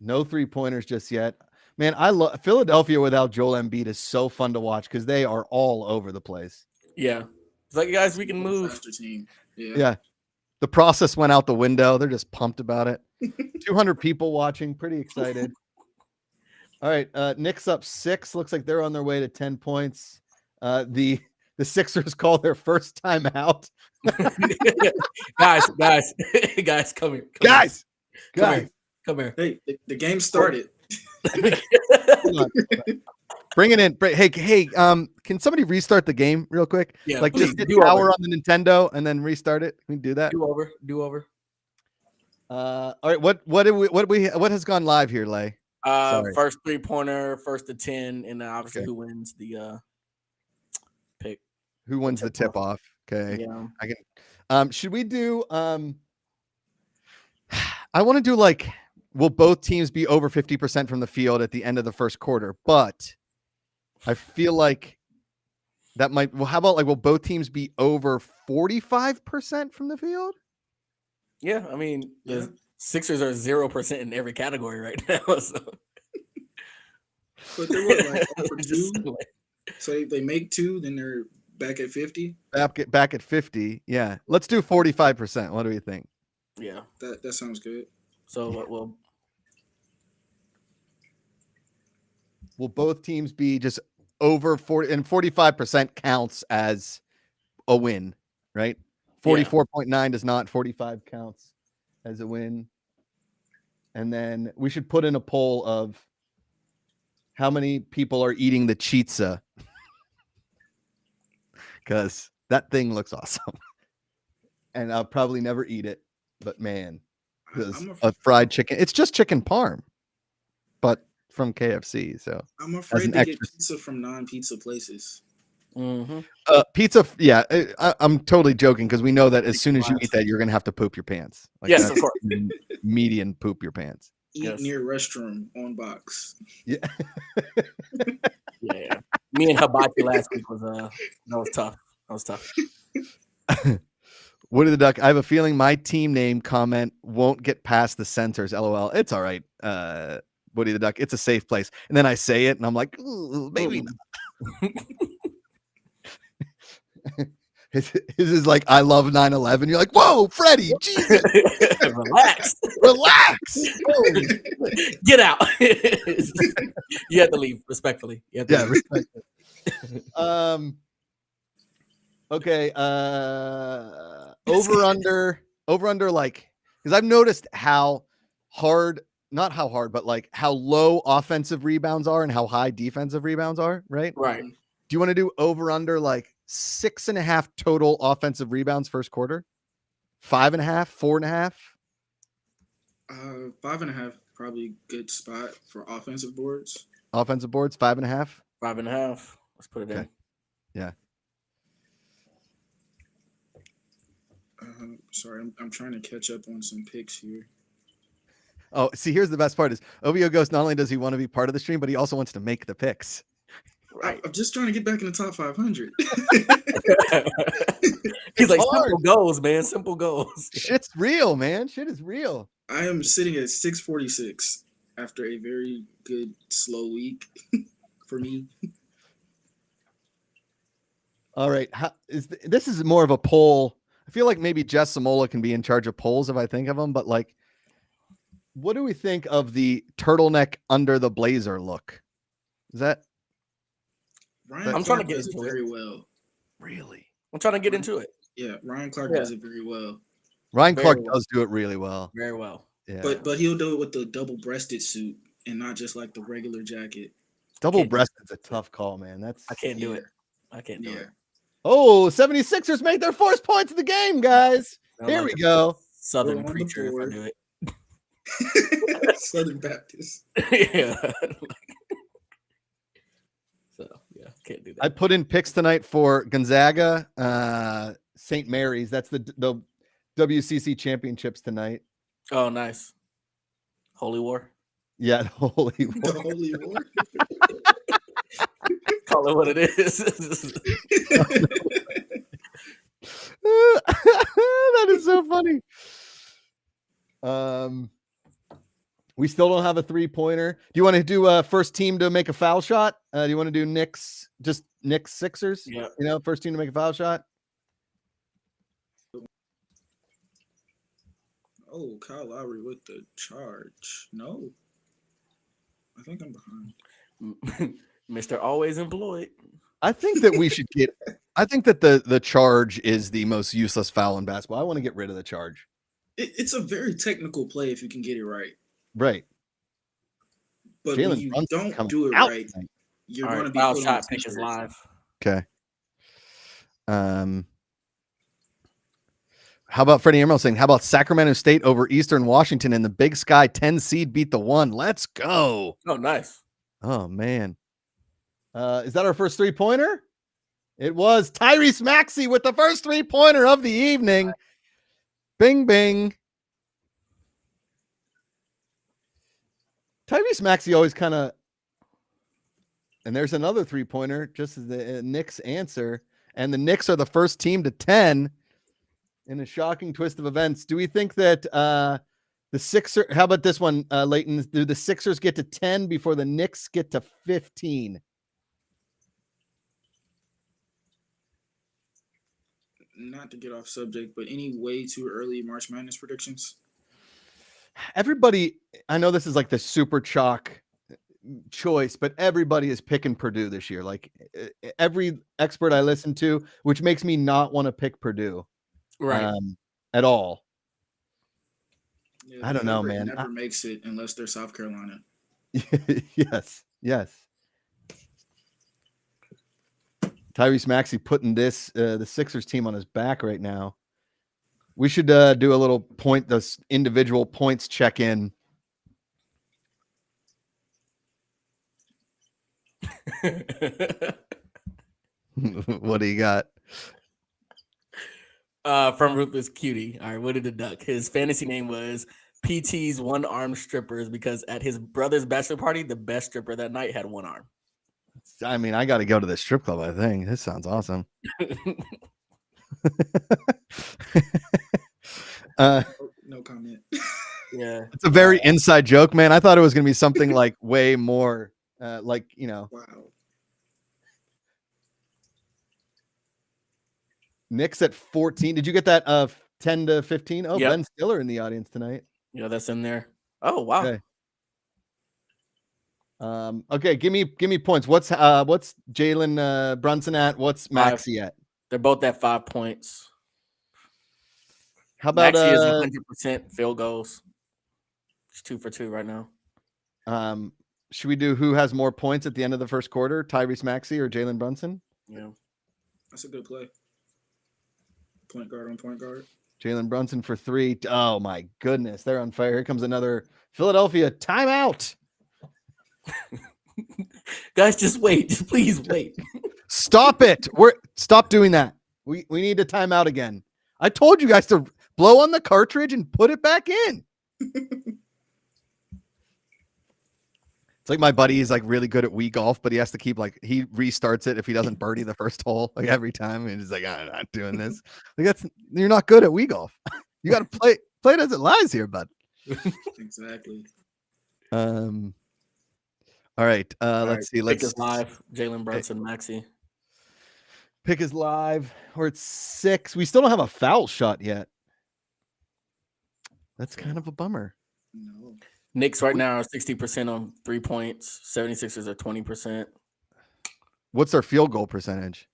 No 3-pointers just yet. Man, I love Philadelphia without Joel Embiid is so fun to watch because they are all over the place. Yeah. It's like, guys, we can move. Team. Yeah. The process went out the window. They're just pumped about it. 200 people watching. Pretty excited. All right. Knicks up 6. Looks like they're on their way to 10 points. The Sixers call their first time out. guys, come here. Guys. Come here. Hey, the game started. Hold on. Bring it in. Hey, can somebody restart the game real quick? Yeah, like please, just hit power on the Nintendo and then restart it. Can we do that? Do over. All right. What has gone live here, Lay? First 3-pointer, first to 10, and then obviously who wins the pick. Who wins the tip off? Okay. Yeah. I can should we do I want to do like will both teams be over 50% from the field at the end of the first quarter, but I feel like That might. Well, how about like will both teams be over 45% from the field? Yeah, I mean Yeah. the Sixers are 0% in every category right now. So. But they're what, like over Just 2? So if they make 2, then they're back at 50. Back at 50. Yeah. Let's do 45%. What do you think? yeah. That sounds good. So well, Will both teams be just over 40 and 45% counts as a win, right? 44.9 does not, 45 counts as a win. And then we should put in a poll of how many people are eating the chizza because that thing looks awesome. And I'll probably never eat it, but man, I'm a af- fried chicken. It's just chicken parm, but from KFC. So I'm as afraid an to get extra pizza from non-pizza places. pizza. Yeah, I'm totally joking because we know that as soon as you eat that, you're gonna have to poop your pants. Like yes, that's of course. median poop your pants. Eat Yes. near restroom on box. Yeah. Yeah. Me and Hibachi last week was that was tough. That was tough. Woody the Duck, I have a feeling my team name comment won't get past the censors. LOL. It's all right. Woody the Duck, it's a safe place. And then I say it and I'm like, maybe not. His is like, I love 9/11. You're like, whoa, Freddie, Jesus. Relax. Relax. Get out. You have to leave respectfully. You have to Yeah, leave. respectfully. Okay, over under like, because I've noticed how hard, not how hard, but like how low offensive rebounds are and how high defensive rebounds are, right? Right. Do you want to do over under like 6.5 total offensive rebounds first quarter? 5.5, 4.5? 5.5 probably good spot for offensive boards. Offensive boards, 5.5. 5.5. Let's put it in. Yeah. Sorry, I'm trying to catch up on some picks here. Oh, see, here's the best part is OVO Ghost, not only does he want to be part of the stream, but he also wants to make the picks. Right. I'm just trying to get back in the top 500. He's like, hard. simple goals, man. Simple goals. Shit's real, man. Shit is real. I am sitting at 646 after a very good slow week for me. All right. This is more of a poll. I feel like maybe Jess Samola can be in charge of polls if I think of them, but like, what do we think of the turtleneck under the blazer look? Is that Ryan I'm Clark trying to get does it into it. very well. really? I'm trying to get into it. Yeah, Ryan Clark does it very well. Ryan Very Clark well. does do it really well. Very well. Yeah. But he'll do it with the double-breasted suit and not just like the regular jacket. Double breasted's a tough call, man. That's I can't do it. I can't do Yeah. it. Oh, 76ers make their first points of the game, guys. I'm Here like we a go. Southern We're on the preacher if I board. do it. Southern Baptist. Yeah. So yeah, can't do I that. put in picks tonight for Gonzaga, St. Mary's. That's the WCC championships tonight. Oh, nice. Holy War. Yeah, the Holy War. The Holy War. Call it what it is. That is so funny. We still don't have a 3-pointer. Do you want to do first team to make a foul shot? Do you want to do Knicks, just Knicks Sixers? Yeah. You know, first team to make a foul shot. Oh, Kyle Lowry with the charge. No. I think I'm behind. Mr. Always Employed. I think that we should get. I think that the charge is the most useless foul in basketball. I want to get rid of the charge. It's a very technical play if you can get it right. Right. But Jalen when you Brunson's don't coming do it out right, tonight. you're All going right, to be foul put on shot the pick is t-shirt. live. Okay. How about Freddie Emerald saying, how about Sacramento State over Eastern Washington in the Big Sky 10 seed beat the 1? Let's go. Oh, nice. Oh, man. Is that our first 3-pointer? It was Tyrese Maxey with the first 3-pointer of the evening. Bing, bing. Tyrese Maxey always kind of And there's another 3-pointer, just as the Knicks answer. And the Knicks are the first team to 10 in a shocking twist of events. Do we think that the Sixers, how about this one, Leighton? Do the Sixers get to 10 before the Knicks get to 15? Not to get off subject, but any way too early March Madness predictions? Everybody, I know this is like the super chalk choice, but everybody is picking Purdue this year. Like every expert I listen to, which makes me not want to pick Purdue Right. At all. Yeah, I don't know, man. Never makes it unless they're South Carolina. Yes. Tyrese Maxey putting this the Sixers team on his back right now. We should do a little this individual points check in. What do you got? From Ruthless Cutie. All right, what did the duck? His fantasy name was PT's One Arm Strippers because at his brother's bachelor party, the best stripper that night had one arm. I mean, I got to go to the strip club, I think. This sounds awesome. No comment. Yeah. It's a very inside joke, man. I thought it was going to be something like way more like, you know. Wow. Knicks at 14. Did you get that 10 to 15? Oh, Yep. Ben Stiller in the audience tonight. Yeah, that's in there. Oh, wow. Okay. Okay, give me points. What's Jalen Brunson at? What's Maxey at? They're both at 5 points. How about Maxey is 100% field goals. It's 2 for 2 right now. Should we do who has more points at the end of the first quarter? Tyrese Maxey or Jalen Brunson? Yeah. That's a good play. Point guard on point guard. Jalen Brunson for 3. Oh my goodness, they're on fire. Here comes another Philadelphia timeout. Guys, just wait. Please wait. Stop it. Stop doing that. We need a timeout again. I told you guys to blow on the cartridge and put it back in. It's like my buddy is like really good at Wii golf, but he has to keep he restarts it if he doesn't birdie the first hole like every time. And he's like, I'm not doing this. Like you're not good at Wii golf. You got to play it as it lies here, bud. Exactly. All right. Let's see. Pick is live. Jalen Brunson, Maxey. Pick is live. We're at 6. We still don't have a foul shot yet. That's kind of a bummer. No. Knicks right now are 60% on 3 points. 76ers are 20%. What's their field goal percentage?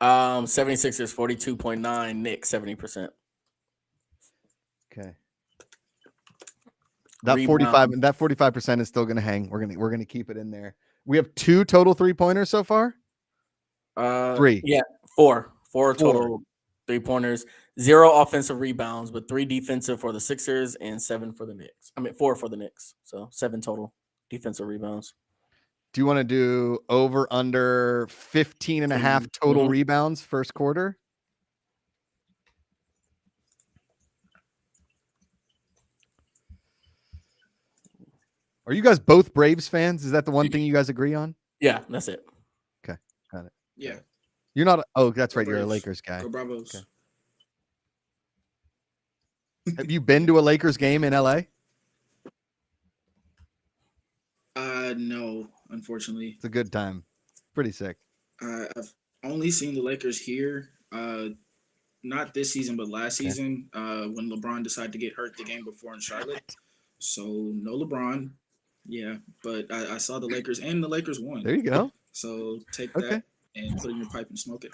76ers 42.9. Knicks 70%. Okay. That 45% is still gonna hang. We're gonna keep it in there. We have 2 total 3-pointers so far. 3. Yeah, 4 total 3-pointers. 0 offensive rebounds, but 3 defensive for the Sixers and 7 for the Knicks. 4 for the Knicks. So 7 total defensive rebounds. Do you want to do over under 15 and a half total rebounds first quarter? Are you guys both Braves fans? Is that the one thing you guys agree on? Yeah, that's it. Okay, got it. Yeah. You're not. Oh, that's right. Go You're a Braves. Lakers guy. Go Bravos. Okay. Have you been to a Lakers game in LA? No, unfortunately. It's a good time. Pretty sick. I've only seen the Lakers here. Not this season, but last season. When LeBron decided to get hurt the game before in Charlotte. So no LeBron. Yeah, but I saw the Lakers and the Lakers won. There you go. So take that and put it in your pipe and smoke it.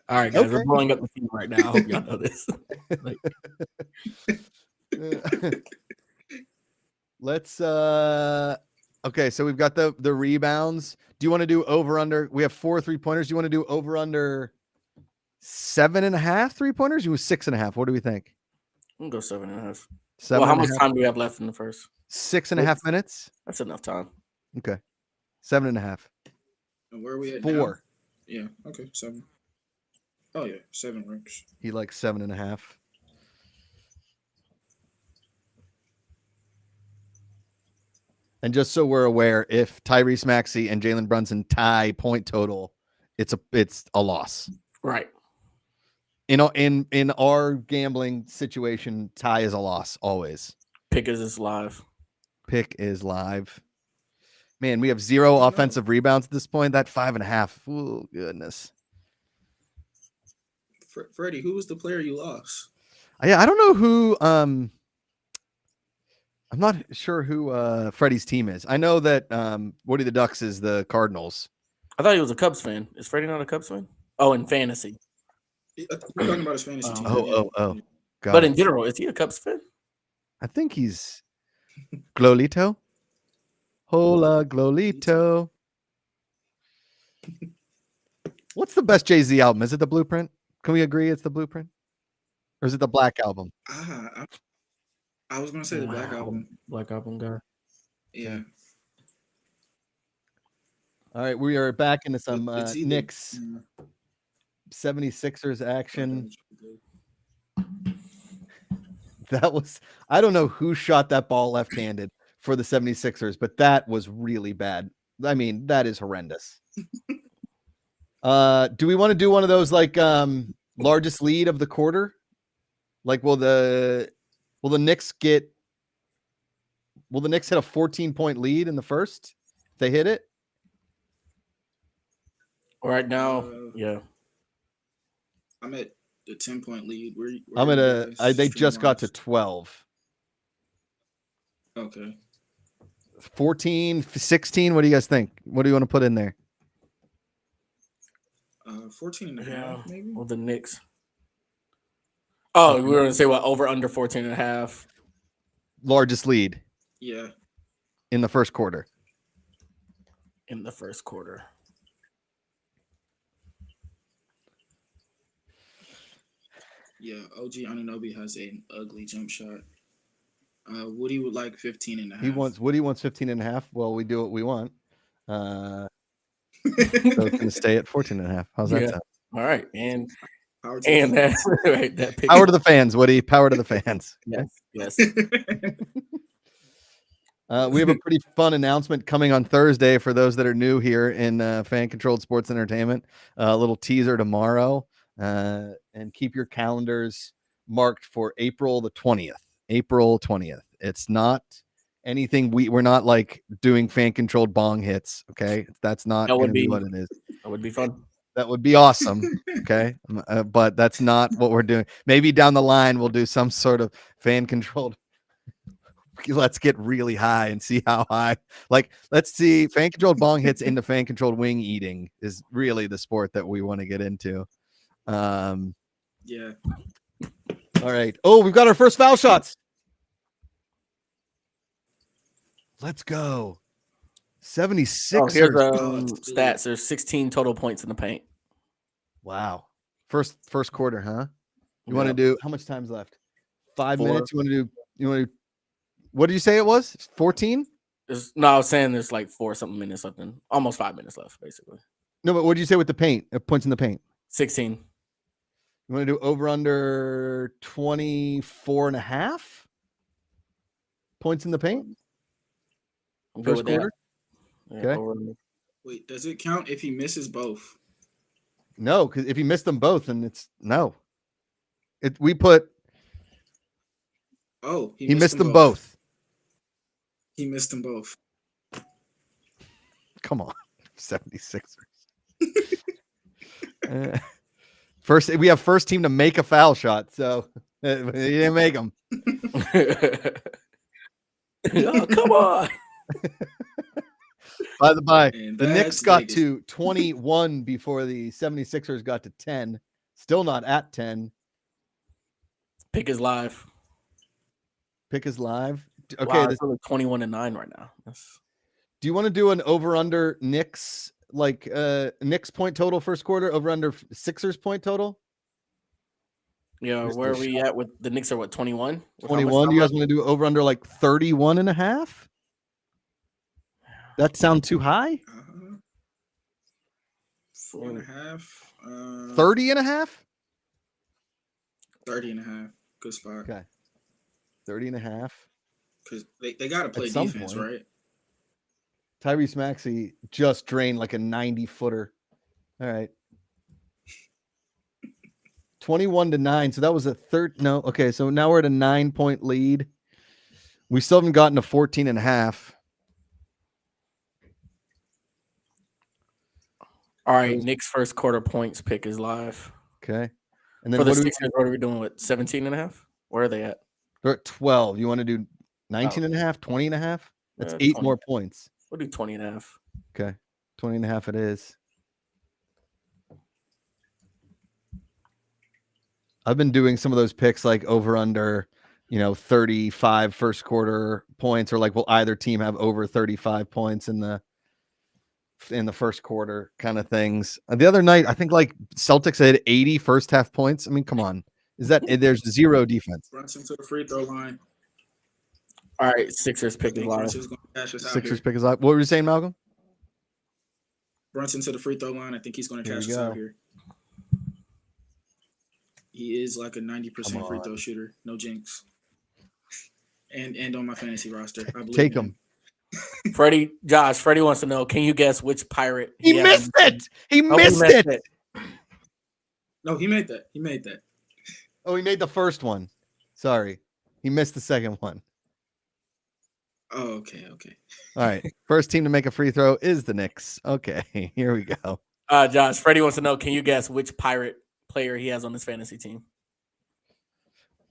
All right, guys, we're blowing up the team right now. I hope y'all know this. Let's okay, so we've got the rebounds. Do you want to do over under? We have 4 3-pointers. Do you want to do over under 7.5 3-pointers? You was 6.5. What do we think? I'm gonna go 7.5. 7. Well, how much time do we have left in the first? 6.5 minutes. That's enough time. Okay. 7.5. And where are we at 4. now? Yeah. Okay. 7. Oh yeah, 7 works. He likes 7.5. And just so we're aware, if Tyrese Maxey and Jalen Brunson tie point total, it's a loss. Right. In our gambling situation, tie is a loss always. Pick is live. Pick is live. Man, we have 0 offensive rebounds at this point. That 5.5. Oh goodness. Freddie, who was the player you lost? Yeah, I don't know who. I'm not sure who Freddie's team is. I know that Woody the Ducks is the Cardinals. I thought he was a Cubs fan. Is Freddie not a Cubs fan? Oh, in fantasy. We're talking about his fantasy team. Oh. But in general, is he a Cubs fan? I think he's Glolito. Hola, Glolito. What's the best Jay-Z album? Is it The Blueprint? Can we agree it's The Blueprint? Or is it the Black Album? I was going to say the Black Album. Black Album guy. Yeah. All right, we are back into some Knicks 76ers action. That was, I don't know who shot that ball left-handed for the 76ers, but that was really bad. I mean, that is horrendous. Do we want to do one of those like largest lead of the quarter? Like will the Knicks hit a 14-point lead in the first? If they hit it? Right now, yeah. I'm at the 10-point lead. They just got to 12. Okay. 14, 16. What do you guys think? What do you want to put in there? 14 and a half, maybe. Well, the Knicks. Oh, we were going to say what? Over under 14 and a half. Largest lead. Yeah. In the first quarter. In the first quarter. Yeah, OG Anunoby has an ugly jump shot. Woody would like 15 and a half. Woody wants 15 and a half. Well, we do what we want. So it's going to stay at 14 and a half. How's that sound? All right. And power that pick. Power to the fans, Woody. Power to the fans. Yes. We have a pretty fun announcement coming on Thursday for those that are new here in fan-controlled sports entertainment. A little teaser tomorrow. And keep your calendars marked for April the 20th. April 20th. It's not anything. We're not like doing fan-controlled bong hits. Okay, that's not going to be what it is. That would be fun. That would be awesome. Okay, but that's not what we're doing. Maybe down the line we'll do some sort of fan-controlled. Let's get really high and see how high. Like, let's see fan-controlled bong hits into fan-controlled wing eating is really the sport that we want to get into. Yeah. All right. Oh, we've got our first foul shots. Let's go. 76. Oh, here's stats. There's 16 total points in the paint. Wow. First quarter, huh? You want to do how much time's left? 5 minutes. You want to do what did you say it was? 14? No, I was saying there's like 4-something minutes left, almost 5 minutes left, basically. No, but what did you say with the paint? Points in the paint? 16. You want to do over under 24 and a half points in the paint? First quarter? Yeah, okay. Wait, does it count if he misses both? No, because if he missed them both, then it's no. We put. Oh, he missed them both. He missed them both. Come on, 76ers. We have first team to make a foul shot, so he didn't make them. Oh, come on. By the Knicks got to 21 before the 76ers got to 10. Still not at 10. Pick is live. Pick is live. Okay, wow, it's only 21-9 right now. Do you want to do an over/under Knicks Knicks point total first quarter, over/under Sixers point total? Yeah, where are we at with the Knicks are what 21? 21. You guys want to do over/under like 31 and a half? That sound too high? 4.5. 30 and a half? 30 and a half. Good spot. Okay. 30 and a half. Because they got to play defense, right? Tyrese Maxey just drained like a 90-footer. All right. 21-9. So that was a third. No. Okay. So now we're at a 9-point lead. We still haven't gotten to 14.5. All right. Knicks first quarter points pick is live. Okay. And then For the Sixers, what are we doing with 17.5? Where are they at? They're at 12. You want to do 19.5, 20.5? That's 8 20. more points. We'll do 20.5. Okay. 20.5 it is. I've been doing some of those picks like over under, 35 first quarter points, or like will either team have over 35 points in the first quarter kind of things. The other night, I think like Celtics had 80 first half points. I mean, come on. There's zero defense. Brunson to the free throw line. All right, Sixers pick is live. Brunson's gonna cash us out Sixers here. pick is live. What were you saying, Malcolm? Brunson to the free throw line. I think he's going to cash us out here. He is like a 90% free throw shooter. No jinx. And on my fantasy roster. I believe Take him. Freddie wants to know, can you guess which pirate He missed it? He missed it. No, he made that. He made that. Oh, he made the first one. Sorry. He missed the second one. Oh, okay. All right. First team to make a free throw is the Knicks. Okay, here we go. Josh, Freddie wants to know, can you guess which pirate player he has on his fantasy team?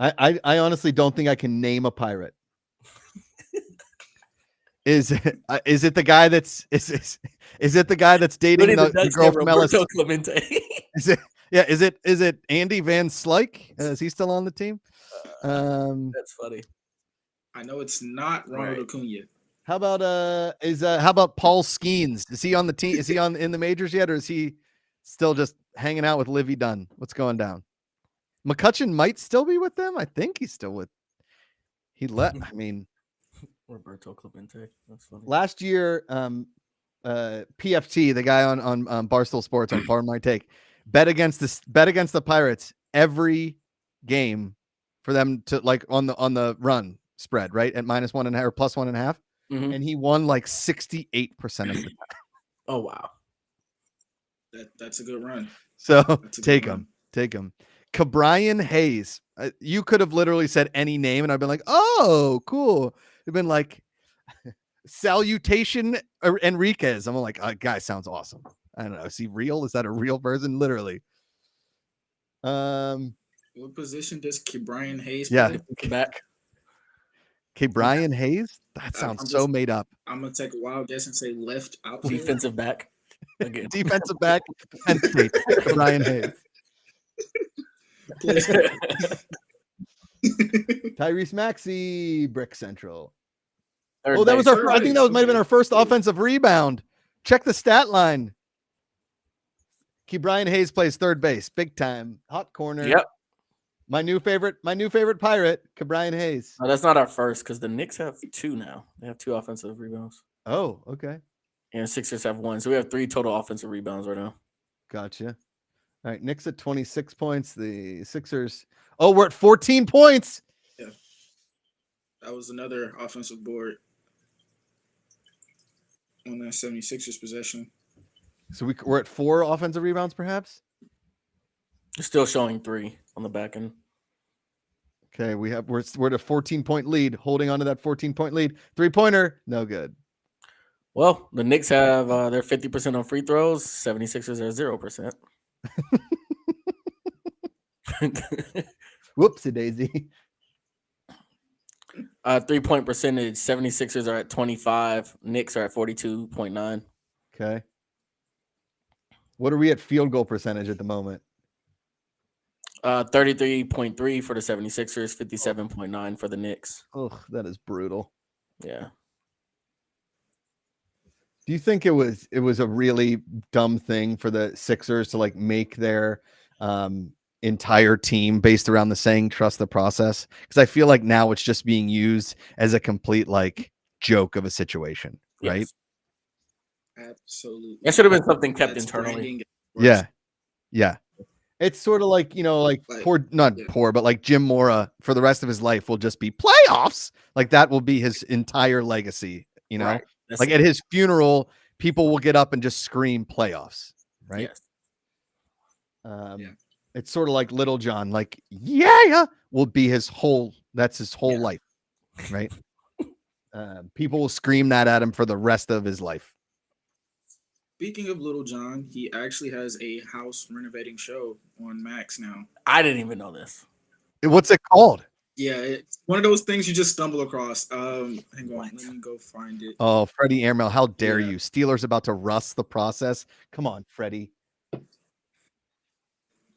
I honestly don't think I can name a pirate. Is it the guy that's is it the guy that's dating the girl from LSU? Clemente. Is it Andy Van Slyke? Is he still on the team? That's funny. I know it's not Ronald Acuna. How about Paul Skeens? Is he on the team? Is he in the majors yet, or is he still just hanging out with Livy Dunn? What's going down? McCutcheon might still be with them. I think he's still with. He left. I mean, Roberto Clemente. That's funny. Last year, PFT, the guy on Barstool Sports on Pardon My Take, bet against the Pirates every game for them to like on the run spread, right, at -1.5 or +1.5, and he won like 68% of the time. Oh wow, that's a good run. So take him. Cabrian Hayes. You could have literally said any name, and I've been like, oh, cool. They've been like, Salutation Enriquez. I'm like, guy sounds awesome. I don't know. Is he real? Is that a real person? Literally. What position does Cabrian Hayes play? Back. Cabrian Hayes? That sounds so made up. I'm gonna take a wild guess and say left outfield. Defensive back. Again. Defensive back. Cabrian Hayes. Tyrese Maxey, Brick Central. I think that might have been our first offensive rebound. Check the stat line. Brian Hayes plays third base, big time, hot corner. Yep. My new favorite pirate, Brian Hayes. Oh, that's not our first because the Knicks have 2 now. They have 2 offensive rebounds. Oh, okay. And Sixers have 1, so we have 3 total offensive rebounds right now. Gotcha. All right, Knicks at 26 points. The Sixers. Oh, we're at 14 points. Yeah, that was another offensive board on that 76ers possession. So we're at 4 offensive rebounds, perhaps. You're still showing 3 on the back end. Okay, we're at a 14-point lead, holding on to that 14-point lead. 3-pointer, no good. Well, the Knicks have their 50% on free throws. 76ers are 0%. Whoopsie daisy. 3-point percentage. 76ers are at 25. Knicks are at 42.9. Okay. What are we at field goal percentage at the moment? 33.3 for the 76ers, 57.9 for the Knicks. Oh, that is brutal. Yeah. Do you think it was a really dumb thing for the Sixers to like make their entire team based around the saying trust the process? Because I feel like now it's just being used as a complete like joke of a situation, right? Yes. Absolutely. That should have been something kept internally. Yeah. It's sort of like, poor, but like Jim Mora for the rest of his life will just be playoffs. Like that will be his entire legacy, Right. Like at his funeral, people will get up and just scream playoffs, right? Yes. It's sort of like Little John, like, yeah, will be that's his whole life, right? People will scream that at him for the rest of his life. Speaking of Little John, he actually has a house renovating show on Max now. I didn't even know this. What's it called? Yeah, it's one of those things you just stumble across. Hang on, let me go find it. Oh, Freddie Airmail, how dare you? Steelers about to rust the process. Come on, Freddie.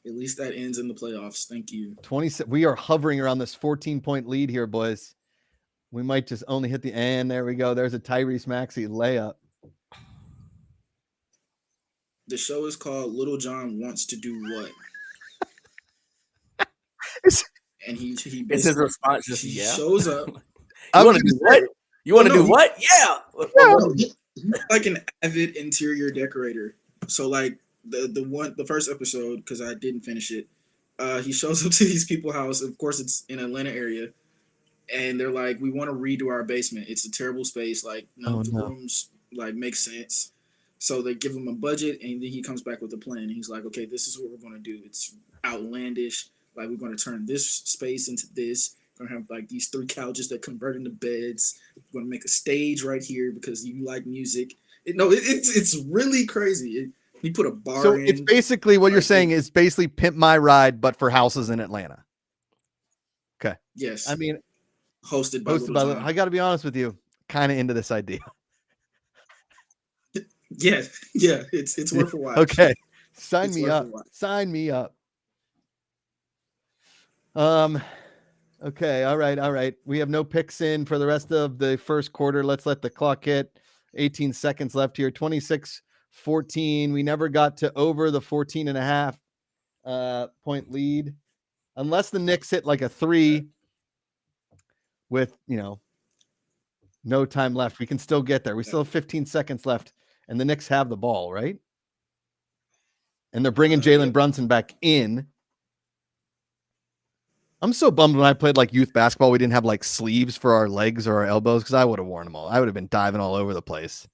At least that ends in the playoffs. Thank you. 26. We are hovering around this 14-point lead here, boys. We might just only hit the end. There we go. There's a Tyrese Maxey layup. The show is called Little John Wants to Do What? And he It's his response. Just shows up. You want to do what? You want to do what? Yeah. He's like an avid interior decorator. So like the first episode, because I didn't finish it, he shows up to these people's house. Of course, it's in Atlanta area, and they're like, "We want to redo our basement. It's a terrible space. Like, the rooms like make sense." So they give him a budget, and then he comes back with a plan. And he's like, "Okay, this is what we're going to do. It's outlandish. Like, we're going to turn this space into this. We're going to have like these 3 couches that convert into beds. We're going to make a stage right here because you like music." It's really crazy. He put a bar so in. It's basically what you're saying is basically Pimp My Ride, but for houses in Atlanta. Okay. Yes. I mean, hosted by John. I got to be honest with you, kind of into this idea. Yeah, it's worth a watch. Okay. Sign me up. Okay, all right. We have no picks in for the rest of the first quarter. Let's let the clock hit. 18 seconds left here. 26-14. We never got to over the 14.5 point lead. Unless the Knicks hit like a 3 with, no time left. We can still get there. We still have 15 seconds left. And the Knicks have the ball, right? And they're bringing Jalen Brunson back in. I'm so bummed when I played like youth basketball, we didn't have like sleeves for our legs or our elbows because I would have worn them all. I would have been diving all over the place.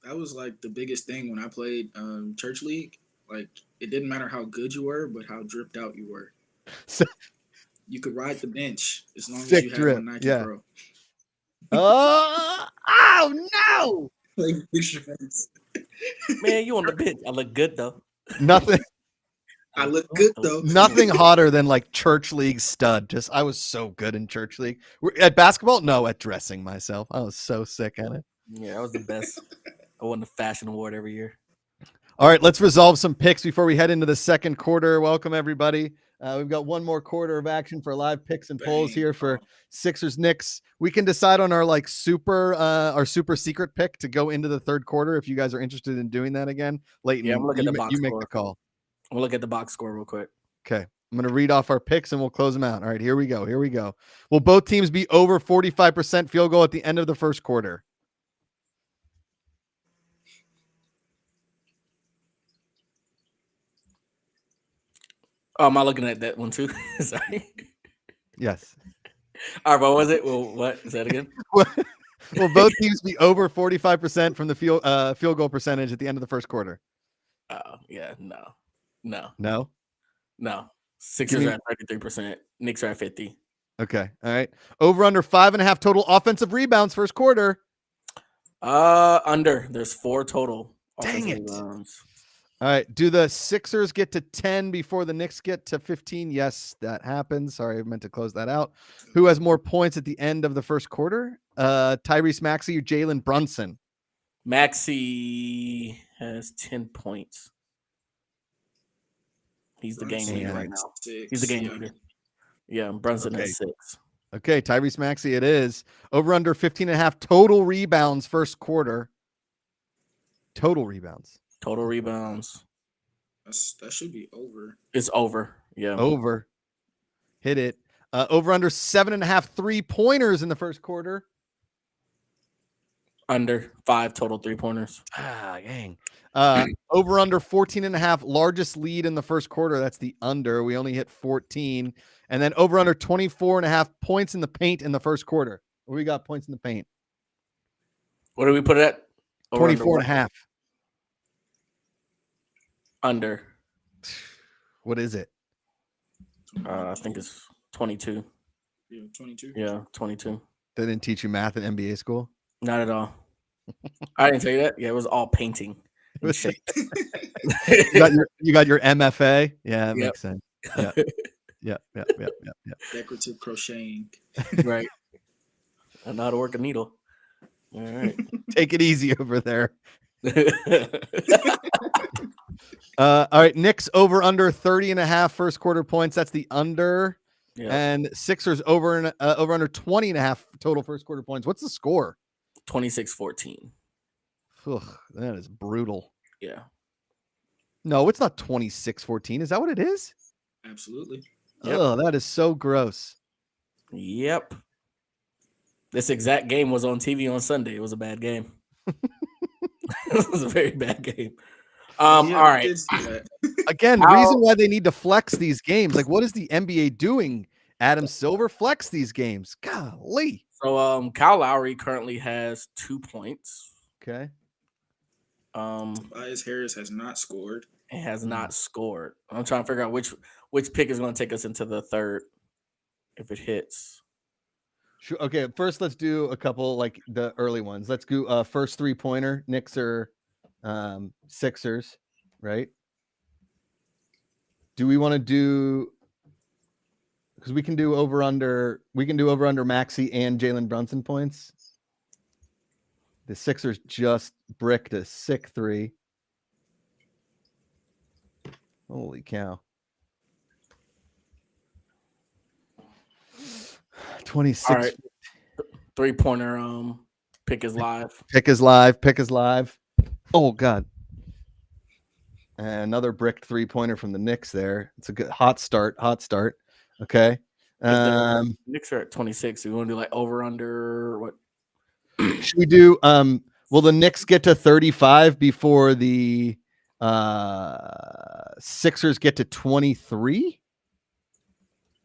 That was like the biggest thing when I played church league. Like, it didn't matter how good you were, but how dripped out you were. You could ride the bench as long as you had on Nike Pro. Oh no! Like, man, you on the bench. I look good though. Nothing. I look good though. Nothing hotter than like church league stud. I was so good in church league. At basketball, no, at dressing myself. I was so sick at it. Yeah, I was the best. I won the fashion award every year. All right, let's resolve some picks before we head into the second quarter. Welcome everybody. We've got one more quarter of action for live picks and polls here for Sixers Knicks. We can decide on our our super secret pick to go into the third quarter if you guys are interested in doing that again. Leighton, yeah, I'm looking at the box you make score. the call. We'll look at the box score real quick. Okay. I'm going to read off our picks and we'll close them out. All right, here we go. Will both teams be over 45% field goal at the end of the first quarter? Oh, am I looking at that one too? Sorry. Yes. All right, what was it? Well, what is that again? Will both teams be over 45% from the field goal percentage at the end of the first quarter? Oh, yeah, no. Sixers are at 33%. Knicks are at 50%. Okay. All right. Over under 5.5 total offensive rebounds first quarter. Under. There's 4 total. Dang it. Rebounds. All right. Do the Sixers get to 10 before the Knicks get to 15? Yes, that happens. Sorry, I meant to close that out. Who has more points at the end of the first quarter? Tyrese Maxey or Jalen Brunson? Maxey has 10 points. He's the game leader right now. 6. He's the game leader. Yeah, Brunson has 6. Okay, Tyrese Maxey it is. Over under 15.5 total rebounds first quarter. Total rebounds. That should be over. It's over. Yeah. Over. Hit it. Over under 7.5 3-pointers in the first quarter. Under 5 total 3-pointers. Dang. Over under 14.5 largest lead in the first quarter. That's the under. We only hit 14. And then over under 24.5 points in the paint in the first quarter. What do we got points in the paint? What do we put it at? Over, 24 and a half. Under. What is it? I think it's 22. Yeah, 22. Yeah, 22. They didn't teach you math in MBA school? Not at all. I didn't tell you that. Yeah, it was all painting and shapes. You got your MFA? Yeah, that Yep. makes sense. Yeah. Yeah. Decorative crocheting. Right. I know how to work a needle. All right. Take it easy over there. All right, Knicks over under 30 and a half first quarter points. That's the under. Yep. And Sixers over under 20 and a half total first quarter points. What's the score? 26-14. Ugh, that is brutal. Yeah. No, it's not 26-14. Is that what it is? Absolutely. Yep. Oh, that is so gross. Yep. This exact game was on TV on Sunday. It was a bad game. It was a very bad game. All right. I did see that. Again, reason why they need to flex these games. Like, what is the NBA doing? Adam Silver flex these games. Golly. So Kyle Lowry currently has 2 points. Okay. Tobias Harris has not scored. It has not scored. I'm trying to figure out which pick is going to take us into the third if it hits. Sure. Okay, first let's do a couple like the early ones. Let's go first 3-pointer. Knicks or Sixers, right? Do we want to do because we can do over under Maxey and Jalen Brunson points. The Sixers just bricked a sick 3. Holy cow. 26. All right. 3-pointer pick is live. Pick is live. Oh God. And another bricked 3-pointer from the Knicks there. It's a good hot start. Okay. The Knicks are at 26. So we want to do like over under what? Should we do will the Knicks get to 35 before the Sixers get to 23?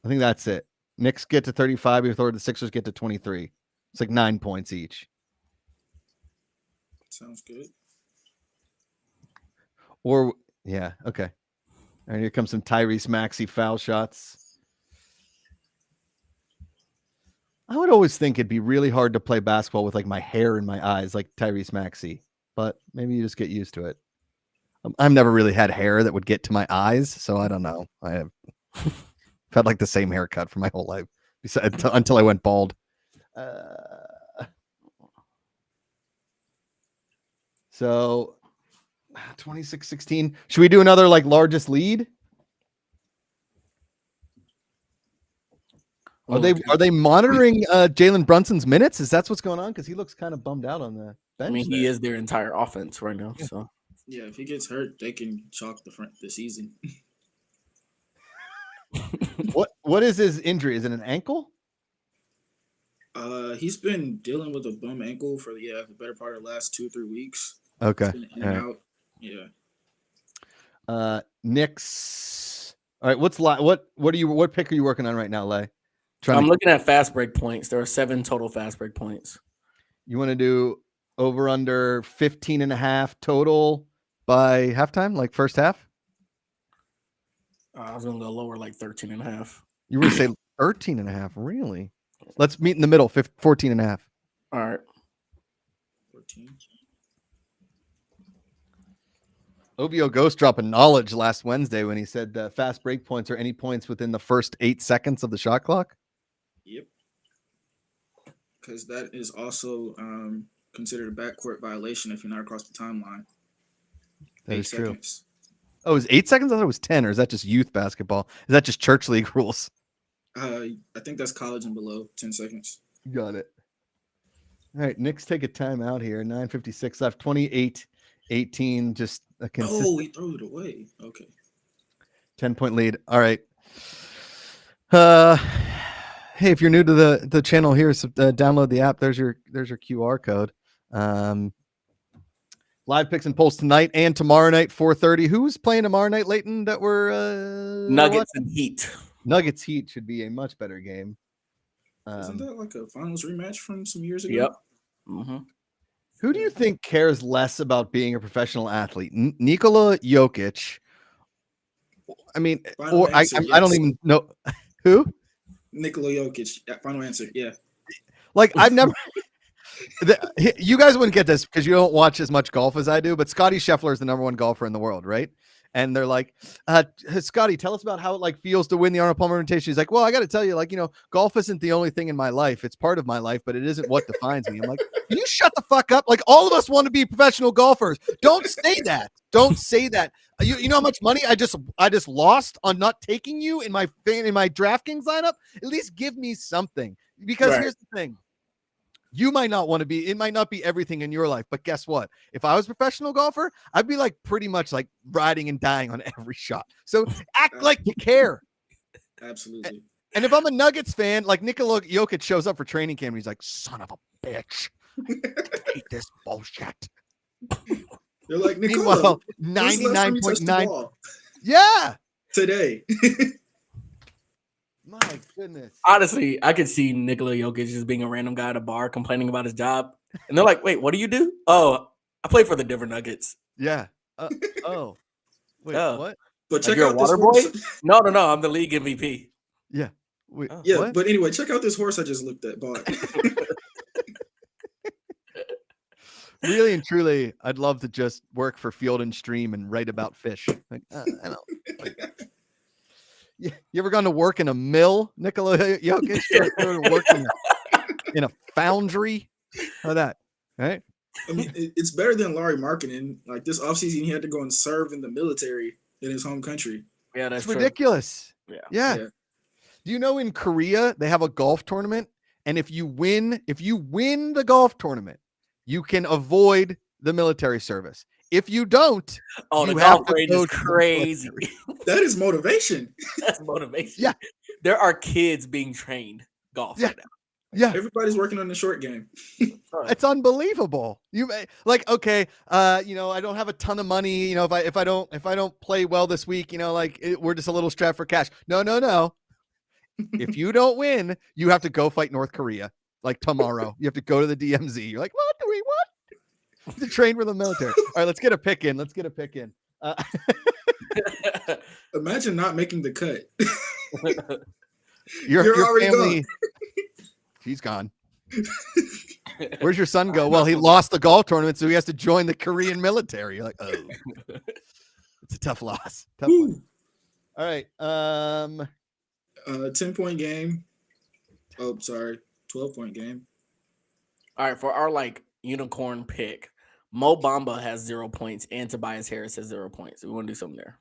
I think that's it. Knicks get to 35 before the Sixers get to 23. It's like 9 points each. Sounds good. Or yeah, okay. And here comes some Tyrese Maxey foul shots. I would always think it'd be really hard to play basketball with like my hair in my eyes, like Tyrese Maxey. But maybe you just get used to it. I've never really had hair that would get to my eyes, so I don't know. I have had like the same haircut for my whole life, until I went bald. So 26-16. Should we do another like largest lead? Are they monitoring Jalen Brunson's minutes? Is that what's going on? Because he looks kind of bummed out on the bench. I mean, he is their entire offense right now. Yeah. So Yeah, if he gets hurt, they can chalk the season. What is his injury? Is it an ankle? He's been dealing with a bum ankle for the better part of the last 2 or 3 weeks. Okay. He's been in and out. Yeah. Knicks. All right. What pick are you working on right now, Lay? I'm looking at fast break points. There are 7 total fast break points. You want to do over under 15 and a half total by halftime, like first half? I was going to go lower, like 13 and a half. You were say 13 and a half. Really? Let's meet in the middle, 14 and a half. All right. 14. OVO Ghost dropping knowledge last Wednesday when he said fast break points are any points within the first 8 seconds of the shot clock. Yep. Because that is also considered a backcourt violation if you're not across the timeline. That is true. Seconds. Oh, it was 8 seconds? I thought it was 10, or is that just youth basketball? Is that just church league rules? I think that's college and below, 10 seconds. Got it. All right, Knicks take a timeout here. 9:56 left. 28-18. Just a consistent. Oh, he threw it away. Okay. 10-point lead. All right. Hey, if you're new to the channel here, so, download the app. There's your QR code. Live picks and polls tonight and tomorrow night, 4:30. Who's playing tomorrow night, Leighton? That were Nuggets and Heat. Nuggets Heat should be a much better game. Isn't that like a finals rematch from some years ago? Yep. Mm-hmm. Who do you think cares less about being a professional athlete? Nikola Jokic. I mean, Final or answer, I don't yes. even know who. Nikola Jokic. Final answer. Yeah. Like I've never. You guys wouldn't get this because you don't watch as much golf as I do, but Scotty Scheffler is the number one golfer in the world, right? And they're like, Scotty, tell us about how it like feels to win the Arnold Palmer Invitation. He's like, well, I got to tell you, like, golf isn't the only thing in my life. It's part of my life, but it isn't what defines me. I'm like, can you shut the fuck up? Like, all of us want to be professional golfers. Don't say that. Don't say that. You know how much money I just lost on not taking you in my DraftKings lineup? At least give me something. Because here's the thing. You might not want to be, it might not be everything in your life, but guess what? If I was a professional golfer, I'd be like pretty much like riding and dying on every shot. So act like you care. Absolutely. And if I'm a Nuggets fan, like Nikola Jokic shows up for training camp and he's like, son of a bitch, I hate this bullshit. They're like, Nikola, 99.9. Yeah. Today. My goodness. Honestly, I could see Nikola Jokic just being a random guy at a bar complaining about his job. And they're like, wait, what do you do? Oh, I play for the Denver Nuggets. Yeah. Wait, what? But check you're out a water this boy? No, I'm the league MVP. Yeah. Wait, yeah, what? but anyway, check out this horse I just looked at. Bought. Really and truly, I'd love to just work for Field and Stream and write about fish. Like, I don't. Like, you ever gone to work in a mill, Nikola Jokic? You ever work in a foundry? How about that? Right? I mean, it's better than Larry Markkinen. Like this offseason, he had to go and serve in the military in his home country. Yeah, that's true. Ridiculous. Yeah. Do you know in Korea they have a golf tournament, and if you win the golf tournament, you can avoid the military service. If you don't, the golf range is crazy. That is motivation. That's motivation. Yeah. There are kids being trained golf right now. Yeah. Everybody's working on the short game. It's unbelievable. You like, okay, I don't have a ton of money. If I don't play well this week, we're just a little strapped for cash. No. If you don't win, you have to go fight North Korea like tomorrow. You have to go to the DMZ. You're like, what? To train for the military. All right, let's get a pick in. Imagine not making the cut. Your already family. gone. He's gone. Where's your son go? Well, he lost the golf tournament, so he has to join the Korean military. You're like, oh, it's a tough loss. Tough one. All right. 10-point game. Oh, sorry. 12-point game. All right, for our unicorn pick, Mo Bamba has 0 points and Tobias Harris has 0 points. We want to do something there.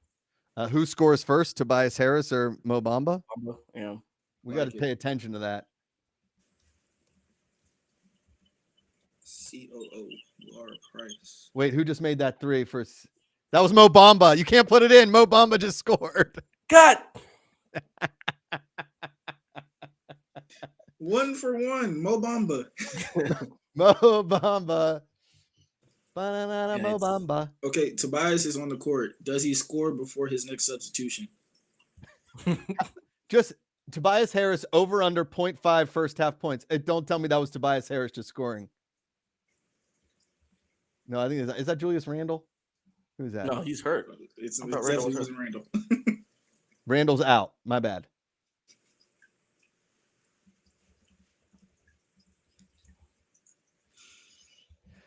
Who scores first, Tobias Harris or Mo Bamba? Yeah. We got to pay attention to that. COO Laura Price. Wait, who just made that three first? That was Mo Bamba. You can't put it in. Mo Bamba just scored. Cut. 1 for 1. Mo Bamba. Mo Bamba. Mo Bamba. Okay, Tobias is on the court. Does he score before his next substitution? Just Tobias Harris over under 0.5 first half points. Don't tell me that was Tobias Harris just scoring. No, I think is that Julius Randle? Who's that? No, he's hurt. It's definitely wasn't Randle. Randall's out. My bad.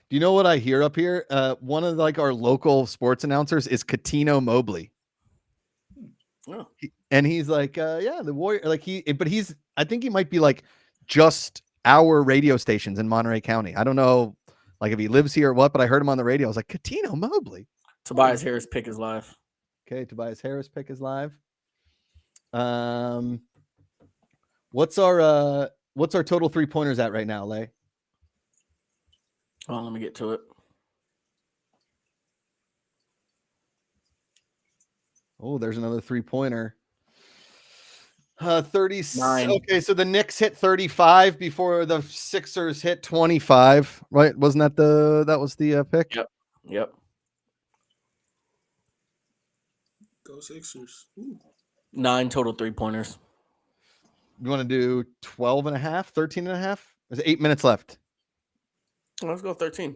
Do you know what I hear up here? One of our local sports announcers is Katino Mobley. Oh. And he's like, the Warrior. I think he might be just our radio stations in Monterey County. I don't know, if he lives here or what, but I heard him on the radio. I was like, Katino Mobley. Tobias Harris pick is live. Okay, Tobias Harris pick is live. What's our total 3-pointers at right now, Lay? Oh, let me get to it. Oh, there's another 3-pointer. 39. Okay, so the Knicks hit 35 before the Sixers hit 25, right? Wasn't that was the pick? Yep. Go Sixers. Ooh. 9 total 3-pointers. You want to do 12 and a half, 13 and a half? There's 8 minutes left. Let's go 13.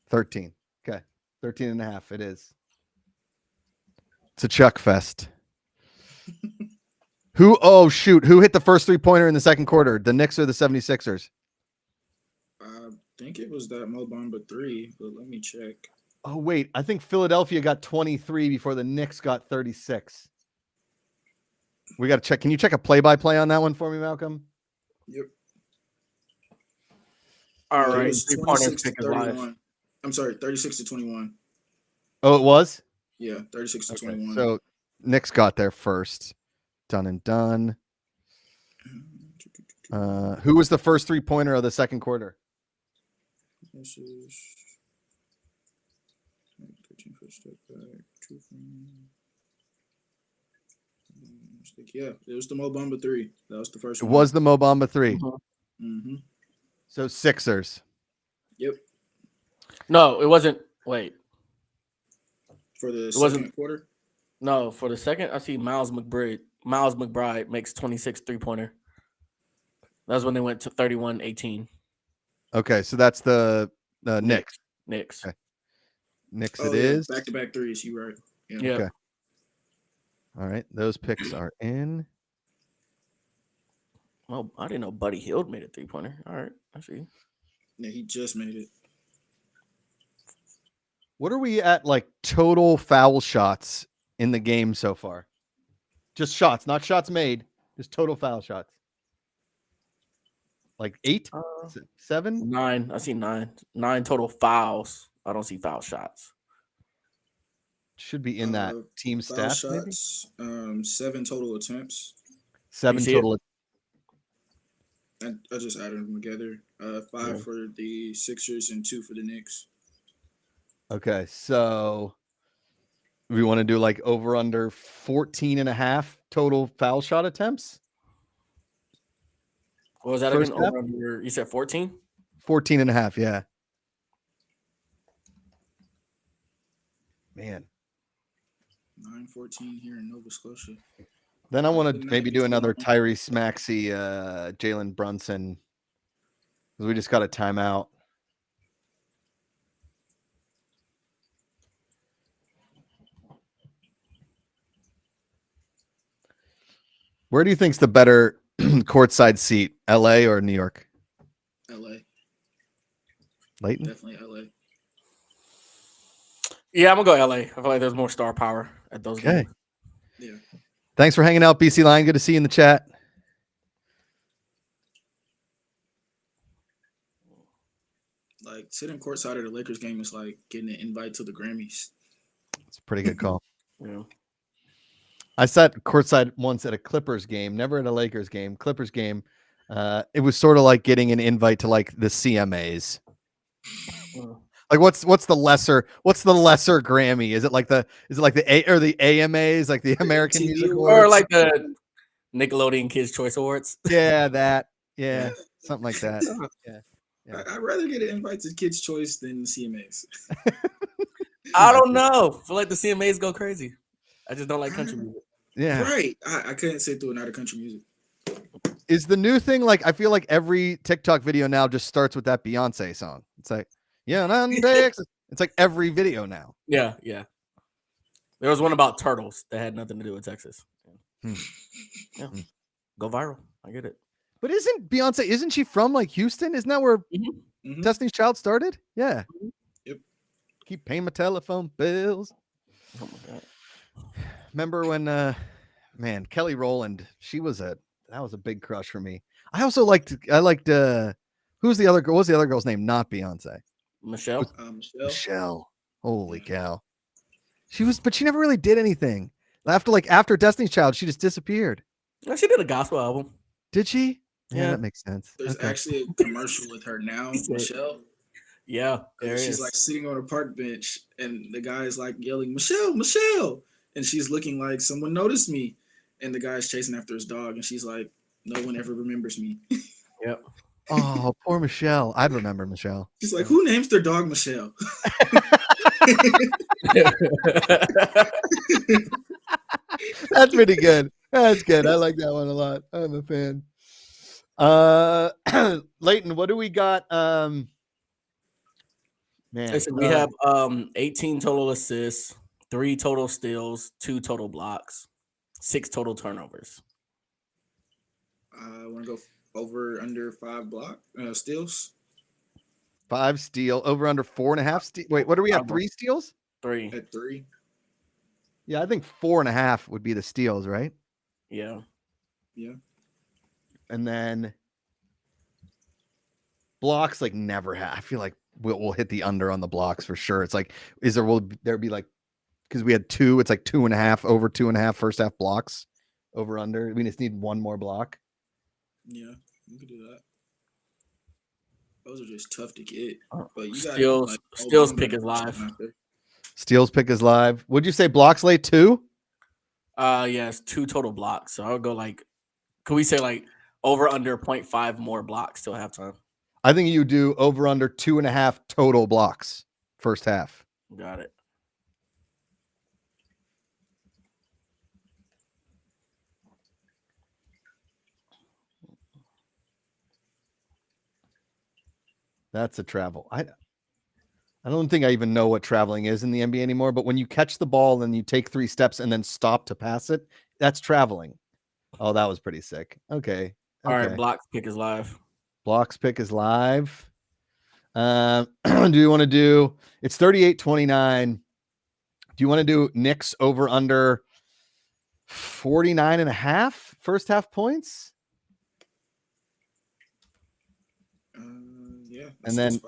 13. Okay. 13 and a half. It is. It's a Chuck fest. Who hit the first 3-pointer in the second quarter? The Knicks or the 76ers? I think it was that Mo Bamba 3, but let me check. Oh, wait. I think Philadelphia got 23 before the Knicks got 36. We got to check. Can you check a play-by-play on that one for me, Malcolm? Yep. All It right. was 26 to 31. I'm sorry, 36 to 21. Oh, it was? Yeah, 36 to 21. So Knicks got there first. Done and done. Who was the first 3-pointer of the second quarter? This is 13 first step back. 2 from... Yeah, it was the Mo Bamba 3. That was the first It one. was the Mo Bamba 3. Mm-hmm. So Sixers. Yep. No, it wasn't. Wait. For the It second wasn't. quarter? No, for the second, I see Miles McBride makes 26 3-pointer. That's when they went to 31-18. Okay, so that's the Knicks. Knicks. Okay. Knicks Oh, it is. back-to-back threes. You're right. Yeah. Yeah. Okay. All right, those picks are in. Oh, I didn't know Buddy Hield made a 3-pointer. All right, I see. Yeah, he just made it. What are we at, like, total foul shots in the game so far? Just shots, not shots made. Just total foul shots. Like 8? 7? 9. I see 9. 9 total fouls. I don't see foul shots. Should be in that team Foul stat. Maybe? shots, 7 total attempts. 7 see total. I just added them together. 5 for the Sixers and 2 for the Knicks. Okay, so we want to do like over under 14 and a half total foul shot attempts. What was that First again? half? Over under, you said 14? 14 and a half, yeah. Man. 9-14 here in Nova Scotia. Then I want to Good maybe night, do Mr. another Long. Tyrese Maxey, Jalen Brunson. Because we just got a timeout. Where do you think's the better courtside seat, LA or New York? LA. Layton? Definitely LA. Yeah, I'm going to go LA. I feel like there's more star power at those Okay. games. Yeah. Thanks for hanging out, BC Line. Good to see you in the chat. Like, sitting courtside at a Lakers game is like getting an invite to the Grammys. It's a pretty good call. Yeah. I sat courtside once at a Clippers game, never at a Lakers game. Clippers game. It was sort of like getting an invite to like the CMAs. Like what's the lesser Grammy? Is it like the AMAs, like the American TV Music Awards. Or Awards? like the Nickelodeon Kids Choice Awards. Yeah, that. Yeah, something like that. Yeah. I'd rather get an invite to Kids' Choice than the CMAs. I don't know. I feel like the CMAs go crazy. I just don't like country music. Yeah. Right. I couldn't sit through another country music. Is the new thing like I feel like every TikTok video now just starts with that Beyonce song. It's like, yeah, it's like every video now. Yeah, yeah. There was one about turtles that had nothing to do with Texas. Yeah. Go viral. I get it. But isn't she from like Houston? Isn't that where Mm-hmm. Destiny's Child started? Yeah. Yep. Keep paying my telephone bills. Oh my God. Remember when Kelly Rowland, that was a big crush for me. I liked who's the other girl? What was the other girl's name? Not Beyonce. Michelle? Michelle. Holy cow. But she never really did anything. After Destiny's Child, she just disappeared. Yeah, she did a gospel album. Did she? Yeah. That makes sense. There's Okay. actually a commercial with her now, Michelle. Yeah, there She's is. like sitting on a park bench, and the guy is like yelling, "Michelle, Michelle!" And she's looking like someone noticed me, and the guy's chasing after his dog, and she's like, "No one ever remembers me." Yep. Oh, poor Michelle. I'd remember Michelle. She's like, "Who names their dog Michelle?" That's pretty good. That's good. I like that one a lot. I'm a fan. Leighton, what do we got? Man, Listen, we have 18 total assists, 3 total steals, 2 total blocks, 6 total turnovers. I want to go over under 5 steals. 5 steal over under 4.5 steal. Wait, what do we have? 3 steals? 3 at 3. Yeah, I think 4.5 would be the steals, right? Yeah. And then blocks like never have. I feel like we'll hit the under on the blocks for sure. It's like, will there be like, because we had 2, it's like 2.5 over 2.5 first half blocks over under. We just need 1 more block. Yeah, you could do that. Those are just tough to get. But you steals pick is live. Steals pick is live. Would you say blocks late 2? Yes, 2 total blocks. So I would go like, could we say like over under 0.5 more blocks till halftime? I think you do over under 2.5 total blocks first half. Got it. That's a travel. I don't think I even know what traveling is in the NBA anymore, but when you catch the ball and you take 3 steps and then stop to pass it, that's traveling. Oh, that was pretty sick. Okay. All right, blocks pick is live. Blocks pick is live. Do you want to do, it's 38-29. Do you want to do Knicks over under 49.5 first half points? Yeah. And then,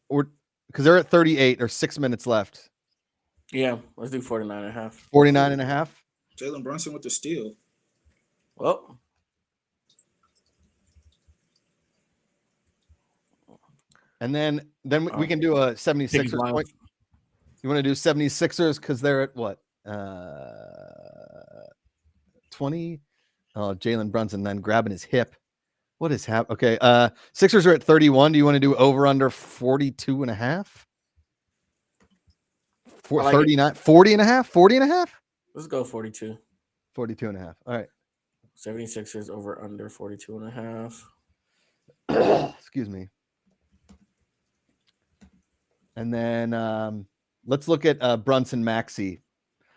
or because they're at 38, there's 6 minutes left. Yeah, let's do 49.5. 49.5. Jalen Brunson with the steal. Well, and then we can do a 76ers point. You want to do 76ers because they're at what? 20. Oh, Jalen Brunson then grabbing his hip. What is happening? Okay. Sixers are at 31. Do you want to do over under 42.5? 39, 40.5? 40.5? Let's go 42. 42.5. All right. 76ers over under 42.5. Excuse me. And then let's look at Brunson Maxey.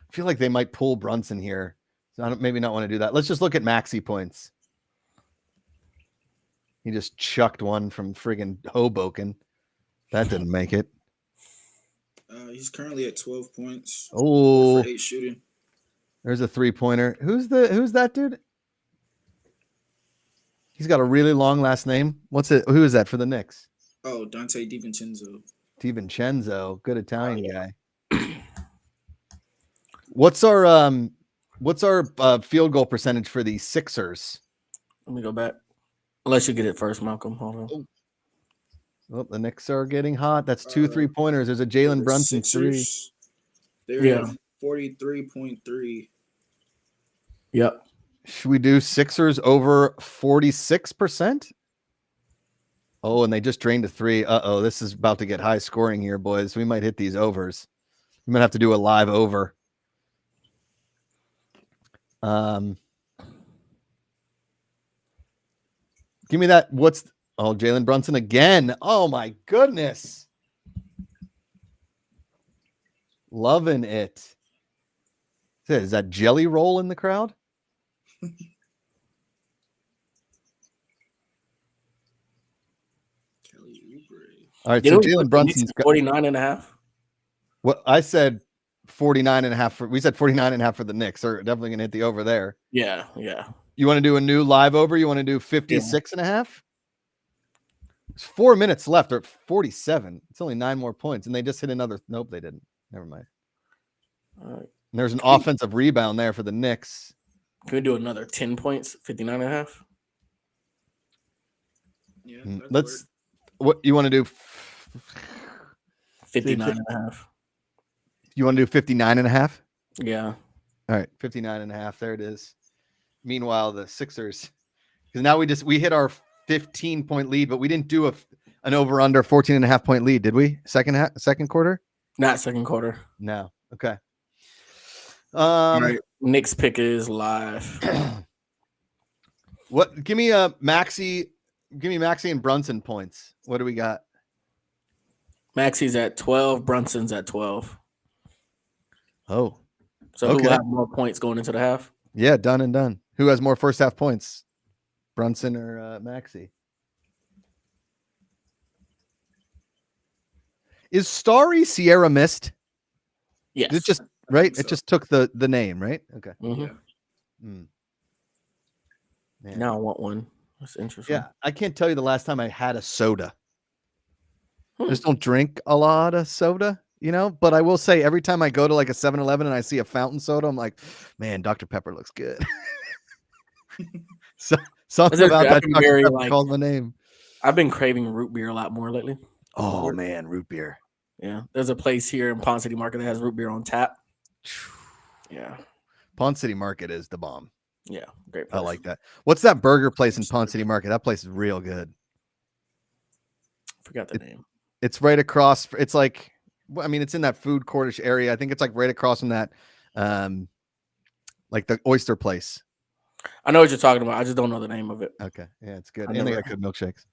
I feel like they might pull Brunson here. So I don't maybe not want to do that. Let's just look at Maxey points. He just chucked one from friggin' Hoboken. That didn't make it. He's currently at 12 points. Oh, 8 shooting. There's a 3-pointer. Who's that dude? He's got a really long last name. Who is that for the Knicks? Oh, Dante DiVincenzo. DiVincenzo, good Italian guy. What's our field goal percentage for the Sixers? Let me go back. Unless you get it first, Malcolm. Hold on. Well, the Knicks are getting hot. That's 2 3-pointers. There's a Jalen Brunson Sixers, 3. They're at 43.3. Yep. Should we do Sixers over 46%? Oh, and they just drained a 3. Uh-oh, this is about to get high scoring here, boys. We might hit these overs. We might have to do a live over. Give me that. Jalen Brunson again. Oh my goodness. Loving it. Is that jelly roll in the crowd? All right, so Jalen Brunson's 49.5. Well, I said 49.5 we said 49.5 for the Knicks. They're definitely gonna hit the over there. Yeah. You want to do a new live over? You want to do 56.5? There's 4 minutes left. They're at 47. It's only 9 more points, and they just hit another. Nope, they didn't. Never mind. All right. And there's an offensive rebound there for the Knicks. Can we do another 10 points? 59.5? Yeah. Let's. What you want to do? 59.5. You want to do 59.5? Yeah. All right, 59.5. There it is. Meanwhile, the Sixers, because now we hit our 15-point lead, but we didn't do an over under 14.5-point lead, did we? Second quarter? Not second quarter. No. Okay. All right. Knicks pick is live. What? Give me Maxi. Give me Maxi and Brunson points. What do we got? Maxi's at 12. Brunson's at 12. Oh, So who will okay. have more points going into the half? Yeah, done and done. Who has more first half points, Brunson or Maxi? Is Starry Sierra Mist? Yes. It just I right. think It so. just took the name, right? Okay. Mhm. Yeah. Mm. Man. Now I want one. That's interesting. Yeah, I can't tell you the last time I had a soda. I Hmm. just don't drink a lot of soda, you know. But I will say, every time I go to like a 7-Eleven and I see a fountain soda, I'm like, man, Dr. Pepper looks good. So something That's about interesting. I've that been Dr. very, Pepper like- calls my name. I've been craving root beer a lot more lately. Oh man, root beer. Yeah. There's a place here in Pond City Market that has root beer on tap. Yeah. Pond City Market is the bomb. Yeah. Great I place. like that. What's that burger place in Pond City Market? That place is real good. Forgot the name. It's right across. It's like, I mean, it's in that food courtish area. I think it's like right across from that, like the oyster place. I know what you're talking about. I just don't know the name of it. Okay, yeah, it's good. I And they never- got good milkshakes.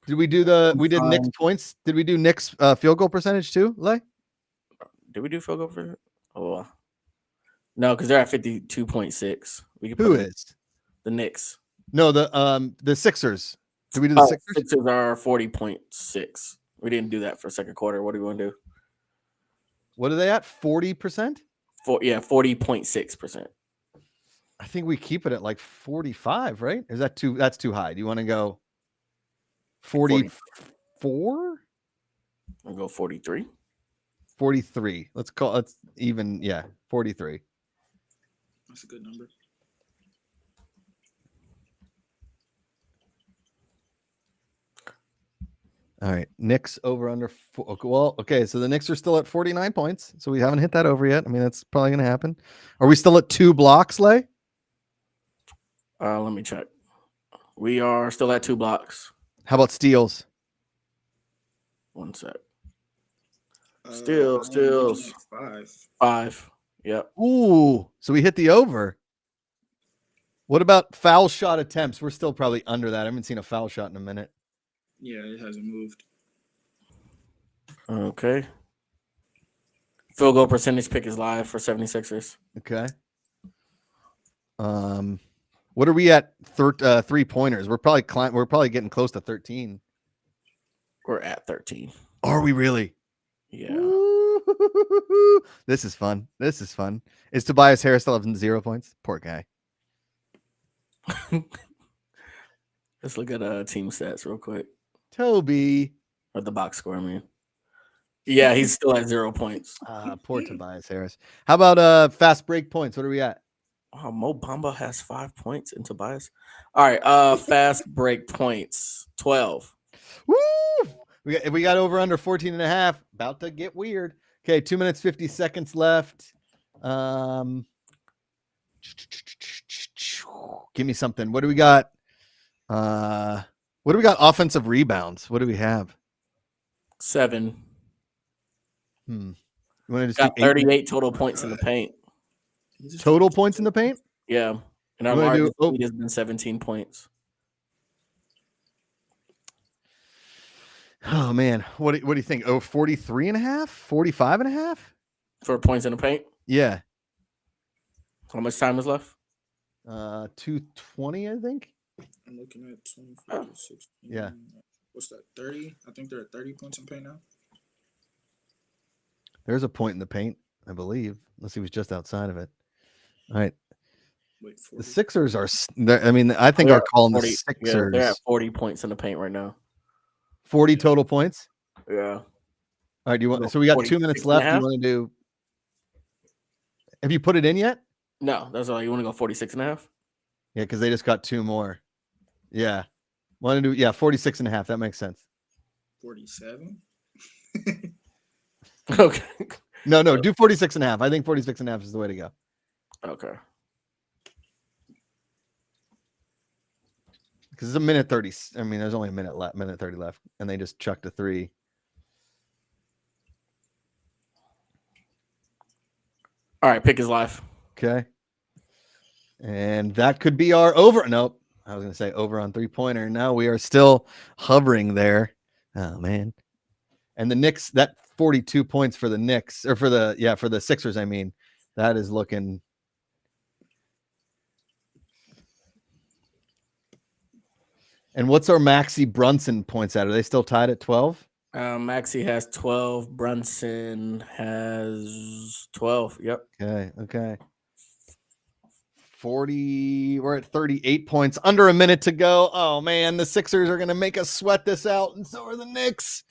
Did we do the? We did Knicks points. Did we do Knicks field goal percentage too, Lay? Did we do field goal for it? Oh, no, because they're at 52.6. We can Who put them- is? the Knicks. No, the Sixers. Did we do the Oh, Sixers? Sixers are 40.6. We didn't do that for second quarter. What do we want to do? What are they at? 40%? 40.6%. I think we keep it at like 45, right? Is that too? That's too high. Do you want to go 44? I'll go 43. 43. Let's even, yeah, 43. That's a good number. All right, Knicks over under. Well, okay, so the Knicks are still at 49 points, so we haven't hit that over yet. I mean, that's probably going to happen. Are we still at 2 blocks, Lay? Let me check. We are still at 2 blocks. How about steals? 1 sec. I'm Steals. looking at 5. 5. Yep. Ooh, so we hit the over. What about foul shot attempts? We're still probably under that. I haven't seen a foul shot in a minute. Yeah, it hasn't moved. Okay. Field goal percentage pick is live for 76ers. Okay. What are we at? 3-pointers. We're probably getting close to 13. We're at 13. Are we really? Yeah. Ooh, this is fun. This is fun. Is Tobias Harris still having 0 points? Poor guy. Let's look at team stats real quick. Toby. Or the box score, I mean. Yeah, he's still at 0 points. Poor Tobias Harris. How about fast break points? What are we at? Oh, Mo Bamba has 5 points in Tobias. All right, fast break points, 12. Woo! We got over under 14 and a half. About to get weird. Okay, 2 minutes 50 seconds left. Give me something. What do we got? What do we got? Offensive rebounds. What do we have? 7. You want to just Got do 8 38 total points in the paint. total points in the paint? Yeah. And our You wanna do- largest lead has been 17 points. Oh man, what do you think? Oh, 43 and a half? 45 and a half? For points in the paint. Yeah. How much time is left? 220, I think. I'm looking at 24, 16. Yeah. What's that? 30? I think they're at 30 points in paint now. There's a point in the paint, I believe, unless he was just outside of it. All right. Wait, The 40. Sixers are, I mean, I think They're our call in the 40 Yeah, Sixers, they're at 40 points in the paint right now. 40 total points. Yeah. All right. Do you want, No, so we got 2 46 minutes and a left. Do you half? want to do, have you put it in yet? No, that's all. You want to go 46 and a half? Yeah, because they just got 2 more. Yeah. Want to do, yeah, 46 and a half. That makes sense. 47? Okay. No, do 46 and a half. I think 46 and a half is the way to go. Okay. Because it's a minute 30. I mean, there's only a minute left, minute 30 left, and they just chucked a 3. All right, pick is live. Okay. And that could be our over. Nope. I was going to say over on 3-pointer. No, we are still hovering there. Oh, man. And the Knicks, that 42 points for the Knicks, or for the Sixers, I mean, that is looking. And what's our Maxey Brunson points at? Are they still tied at 12? Maxey has 12. Brunson has 12. Yep. Okay. 40. We're at 38 points. Under a minute to go. Oh, man. The Sixers are going to make us sweat this out, and so are the Knicks.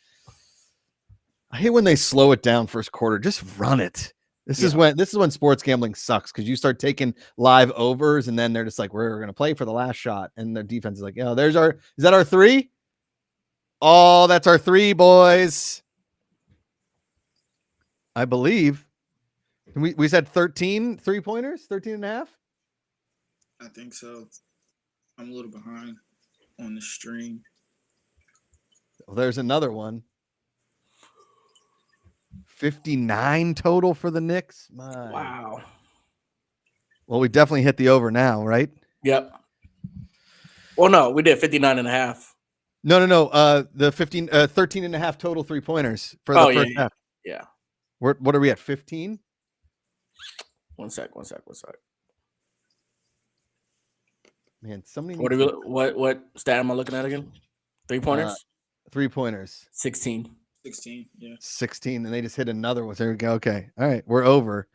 I hate when they slow it down first quarter. Just run it. This is when sports gambling sucks, because you start taking live overs and then they're just like, we're going to play for the last shot. And their defense is like, is that our 3? Oh, that's our 3, boys. I believe. We said 13 3-pointers, 13 and a half. I think so. I'm a little behind on the stream. Well, there's another one. 59 total for the Knicks. Wow. Well, we definitely hit the over now, right? Yep. Well, no, we did 59 and a half. No. The 13 and a half total 3-pointers for the first half. Yeah. What are we at? 15? One sec. Man, somebody What stat am I looking at again? 3-pointers? 3-pointers. 16. 16, yeah. 16, and they just hit another one. There we go. Okay. All right. We're over.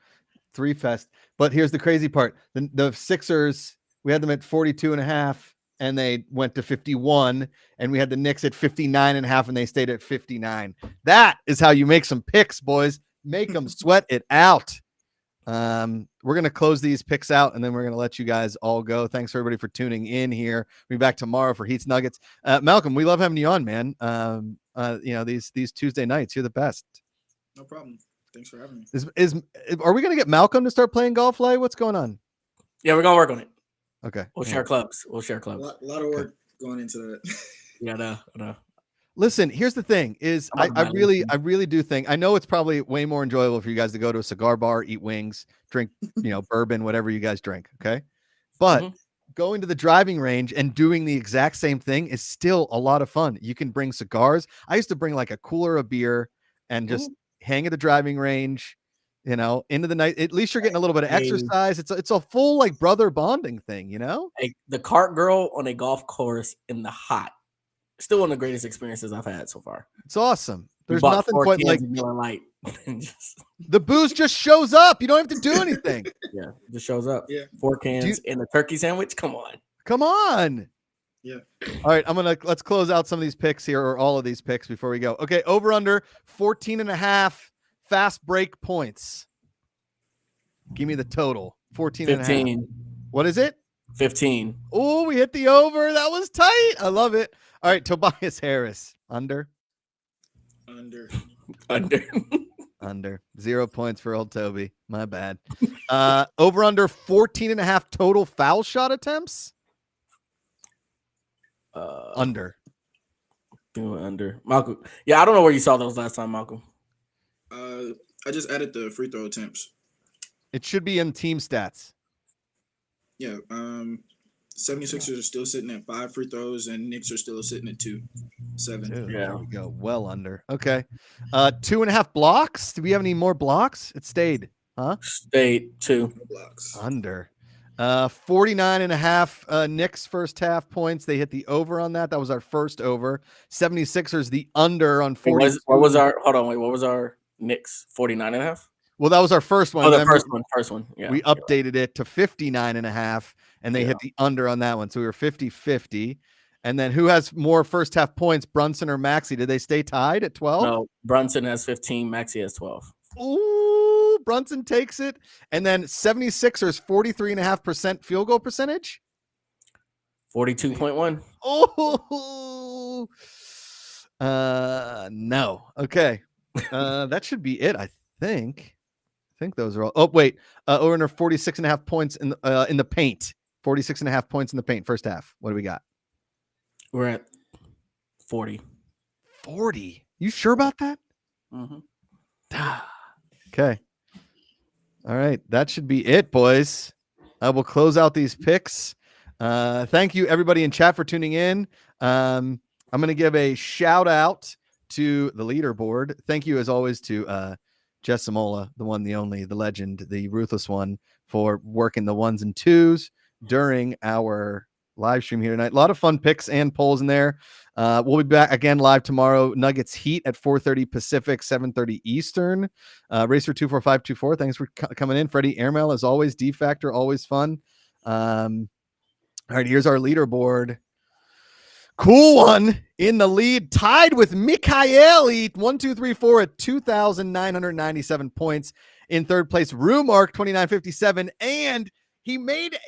3 fest. But here's the crazy part. The Sixers, we had them at 42 and a half, and they went to 51, and we had the Knicks at 59 and a half, and they stayed at 59. That is how you make some picks, boys. Make them sweat it out. We're going to close these picks out, and then we're going to let you guys all go. Thanks everybody for tuning in here. We'll be back tomorrow for Heats Nuggets. Malcolm, we love having you on, man. These Tuesday nights, you're the best. No problem. Thanks for having me. Are we going to get Malcolm to start playing golf, Lay? What's going on? Yeah, we're going to work on it. Okay. We'll share clubs. A lot of work going into that. Yeah, I know. Listen, here's the thing is I really do think, I know it's probably way more enjoyable for you guys to go to a cigar bar, eat wings, drink, bourbon, whatever you guys drink. Okay. But going to the driving range and doing the exact same thing is still a lot of fun. You can bring cigars. I used to bring like a cooler of beer and just hang at the driving range, into the night. At least you're getting a little bit of exercise. It's a full like brother bonding thing, The cart girl on a golf course in the hot. Still one of the greatest experiences I've had so far. It's awesome. There's nothing quite like Miller Lite. the booze just shows up. You don't have to do anything. Yeah, it just shows up. Yeah. 4 cans and a turkey sandwich. Come on. Yeah. All right, let's close out some of these picks here, or all of these picks before we go. Okay, over under 14 and a half fast break points. Give me the total. 14 and a half. What is it? 15. Oh, we hit the over. That was tight. I love it. All right, Tobias Harris. Under. Under. 0 points for old Toby. My bad. Over under 14 and a half total foul shot attempts. Under. Under. Malcolm. Yeah, I don't know where you saw those last time, Malcolm. I just added the free throw attempts. It should be in team stats. Yeah. 76ers are still sitting at 5 free throws, and Knicks are still sitting at 2. 7. Dude, there we go. Well under. Okay. 2.5 blocks. Do we have any more blocks? It stayed. Huh? Stayed 2 blocks. Under. 49 and a half Knicks first half points. They hit the over on that. That was our first over. 76ers the under on 40. What was our Knicks 49 and a half? Well, that was our first one. Oh, the first one. Yeah. We updated it to 59 and a half, and they hit the under on that one. So we were 50-50. And then who has more first half points, Brunson or Maxey? Did they stay tied at 12? No, Brunson has 15, Maxey has 12. Ooh, Brunson takes it. And then 76ers 43.5% field goal percentage. 42.1. Oh, no. Okay. That should be it, I think. I think those are all. Oh, wait. Over under 46.5 points in the paint. 46.5 points in the paint first half. What do we got? We're at 40. 40? You sure about that? Mm-hmm. Okay. All right. That should be it, boys. I will close out these picks. Thank you, everybody in chat, for tuning in. I'm going to give a shout out to the leaderboard. Thank you, as always, to Jess Samola, the one, the only, the legend, the ruthless one, for working the ones and twos during our live stream here tonight. A lot of fun picks and polls in there. We'll be back again live tomorrow. Nuggets Heat at 4:30 Pacific, 7:30 Eastern. Racer 24524. Thanks for coming in, Freddie Airmail, as always. D Factor, always fun. All right, here's our leaderboard. Cool one in the lead, tied with Mikaeli, 1, 2, 3, 4 at 2,997 points. In third place, Rumark, 2,957, and he made,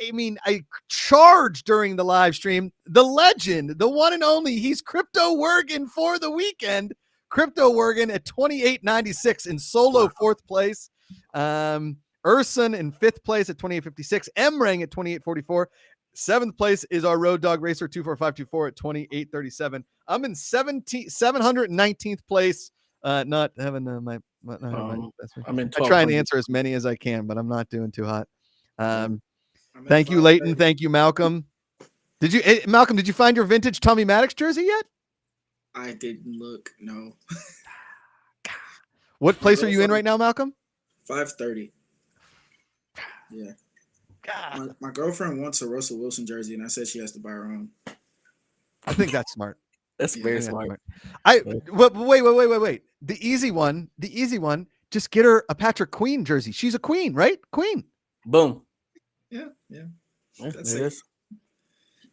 a charge during the live stream. The legend, the one and only, he's Crypto Wergen for the weekend. Crypto Wergen at 2,896 in solo fourth place. Urson in fifth place at 2,856. Emrang at 2,844. Seventh place is our Road Dog Racer 24524 at 2,837. I'm in 719th place. Not having my I'm in. I try and answer as many as I can, but I'm not doing too hot. Thank you, Leighton. Thank you, Malcolm. Malcolm, did you find your vintage Tommy Maddox jersey yet? I didn't look. No. What place are you in right now, Malcolm? 5:30. Yeah. My girlfriend wants a Russell Wilson jersey, and I said she has to buy her own. I think that's smart. That's very smart. Wait. The easy one. Just get her a Patrick Queen jersey. She's a queen, right? Queen. Boom. Yeah. That's it. it.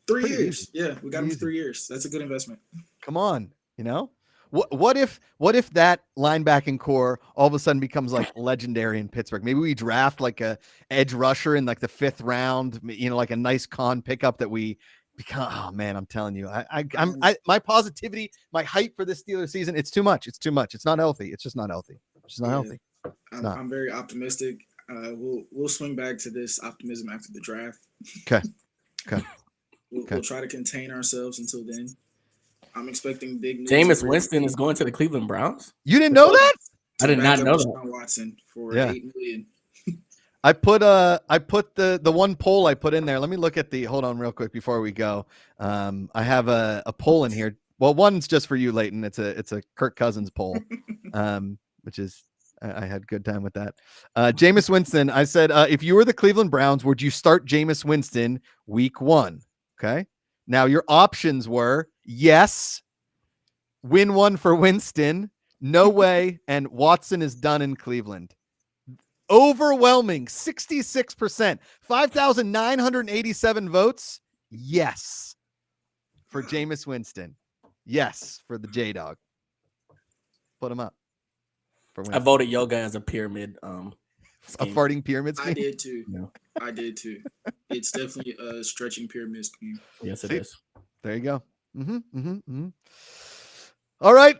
3 Pretty years. easy. Yeah, we got him for 3 years. That's a good investment. Come on, What if that linebacking core all of a sudden becomes like legendary in Pittsburgh? Maybe we draft like a edge rusher in like the 5th round, like a nice con pickup that we become. Oh man, I'm telling you, my positivity, my hype for this Steelers season, it's too much. It's not healthy. It's just not healthy. Healthy. I'm very optimistic. We'll swing back to this optimism after the draft. Okay. We'll try to contain ourselves until then. I'm expecting big news. Jameis Winston is going to the Cleveland Browns. You didn't know that? I did not know that. Deshaun Watson for $8 million. I put the one poll I put in there. Let me look at hold on real quick before we go. I have a poll in here. Well, one's just for you, Leighton. It's a Kirk Cousins poll, which is I had good time with that. Jameis Winston. I said, if you were the Cleveland Browns, would you start Jameis Winston week 1? Okay. Now your options were yes, win one for Winston, no way, and Watson is done in Cleveland. Overwhelming 66%, 5,987 votes. Yes, for Jameis Winston. Yes, for the J-Dog. Put him up. For Winston. I voted yoga as a pyramid. A farting pyramid scheme? I did too. Yeah. I did too. It's definitely a stretching pyramid scheme. Yes, it is. There you go. All right,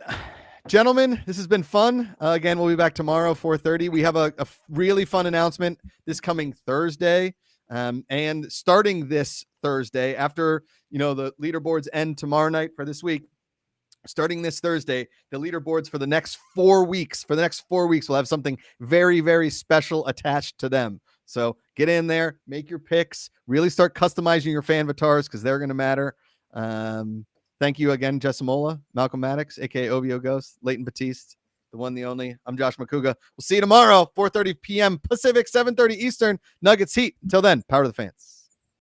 gentlemen, this has been fun. Again, we'll be back tomorrow, 4:30. We have a really fun announcement this coming Thursday. And starting this Thursday, after the leaderboards end tomorrow night for this week, starting this Thursday, the leaderboards for the next 4 weeks, we'll have something very, very special attached to them. So get in there, make your picks, really start customizing your fan avatars because they're going to matter. Thank you again, Jesimola, Malcolm Maddox, aka OVO Ghost, Leighton Batiste, the one, the only. I'm Josh McCouga. We'll see you tomorrow, 4:30 p.m. Pacific, 7:30 Eastern. Nuggets Heat. Until then, power to the fans.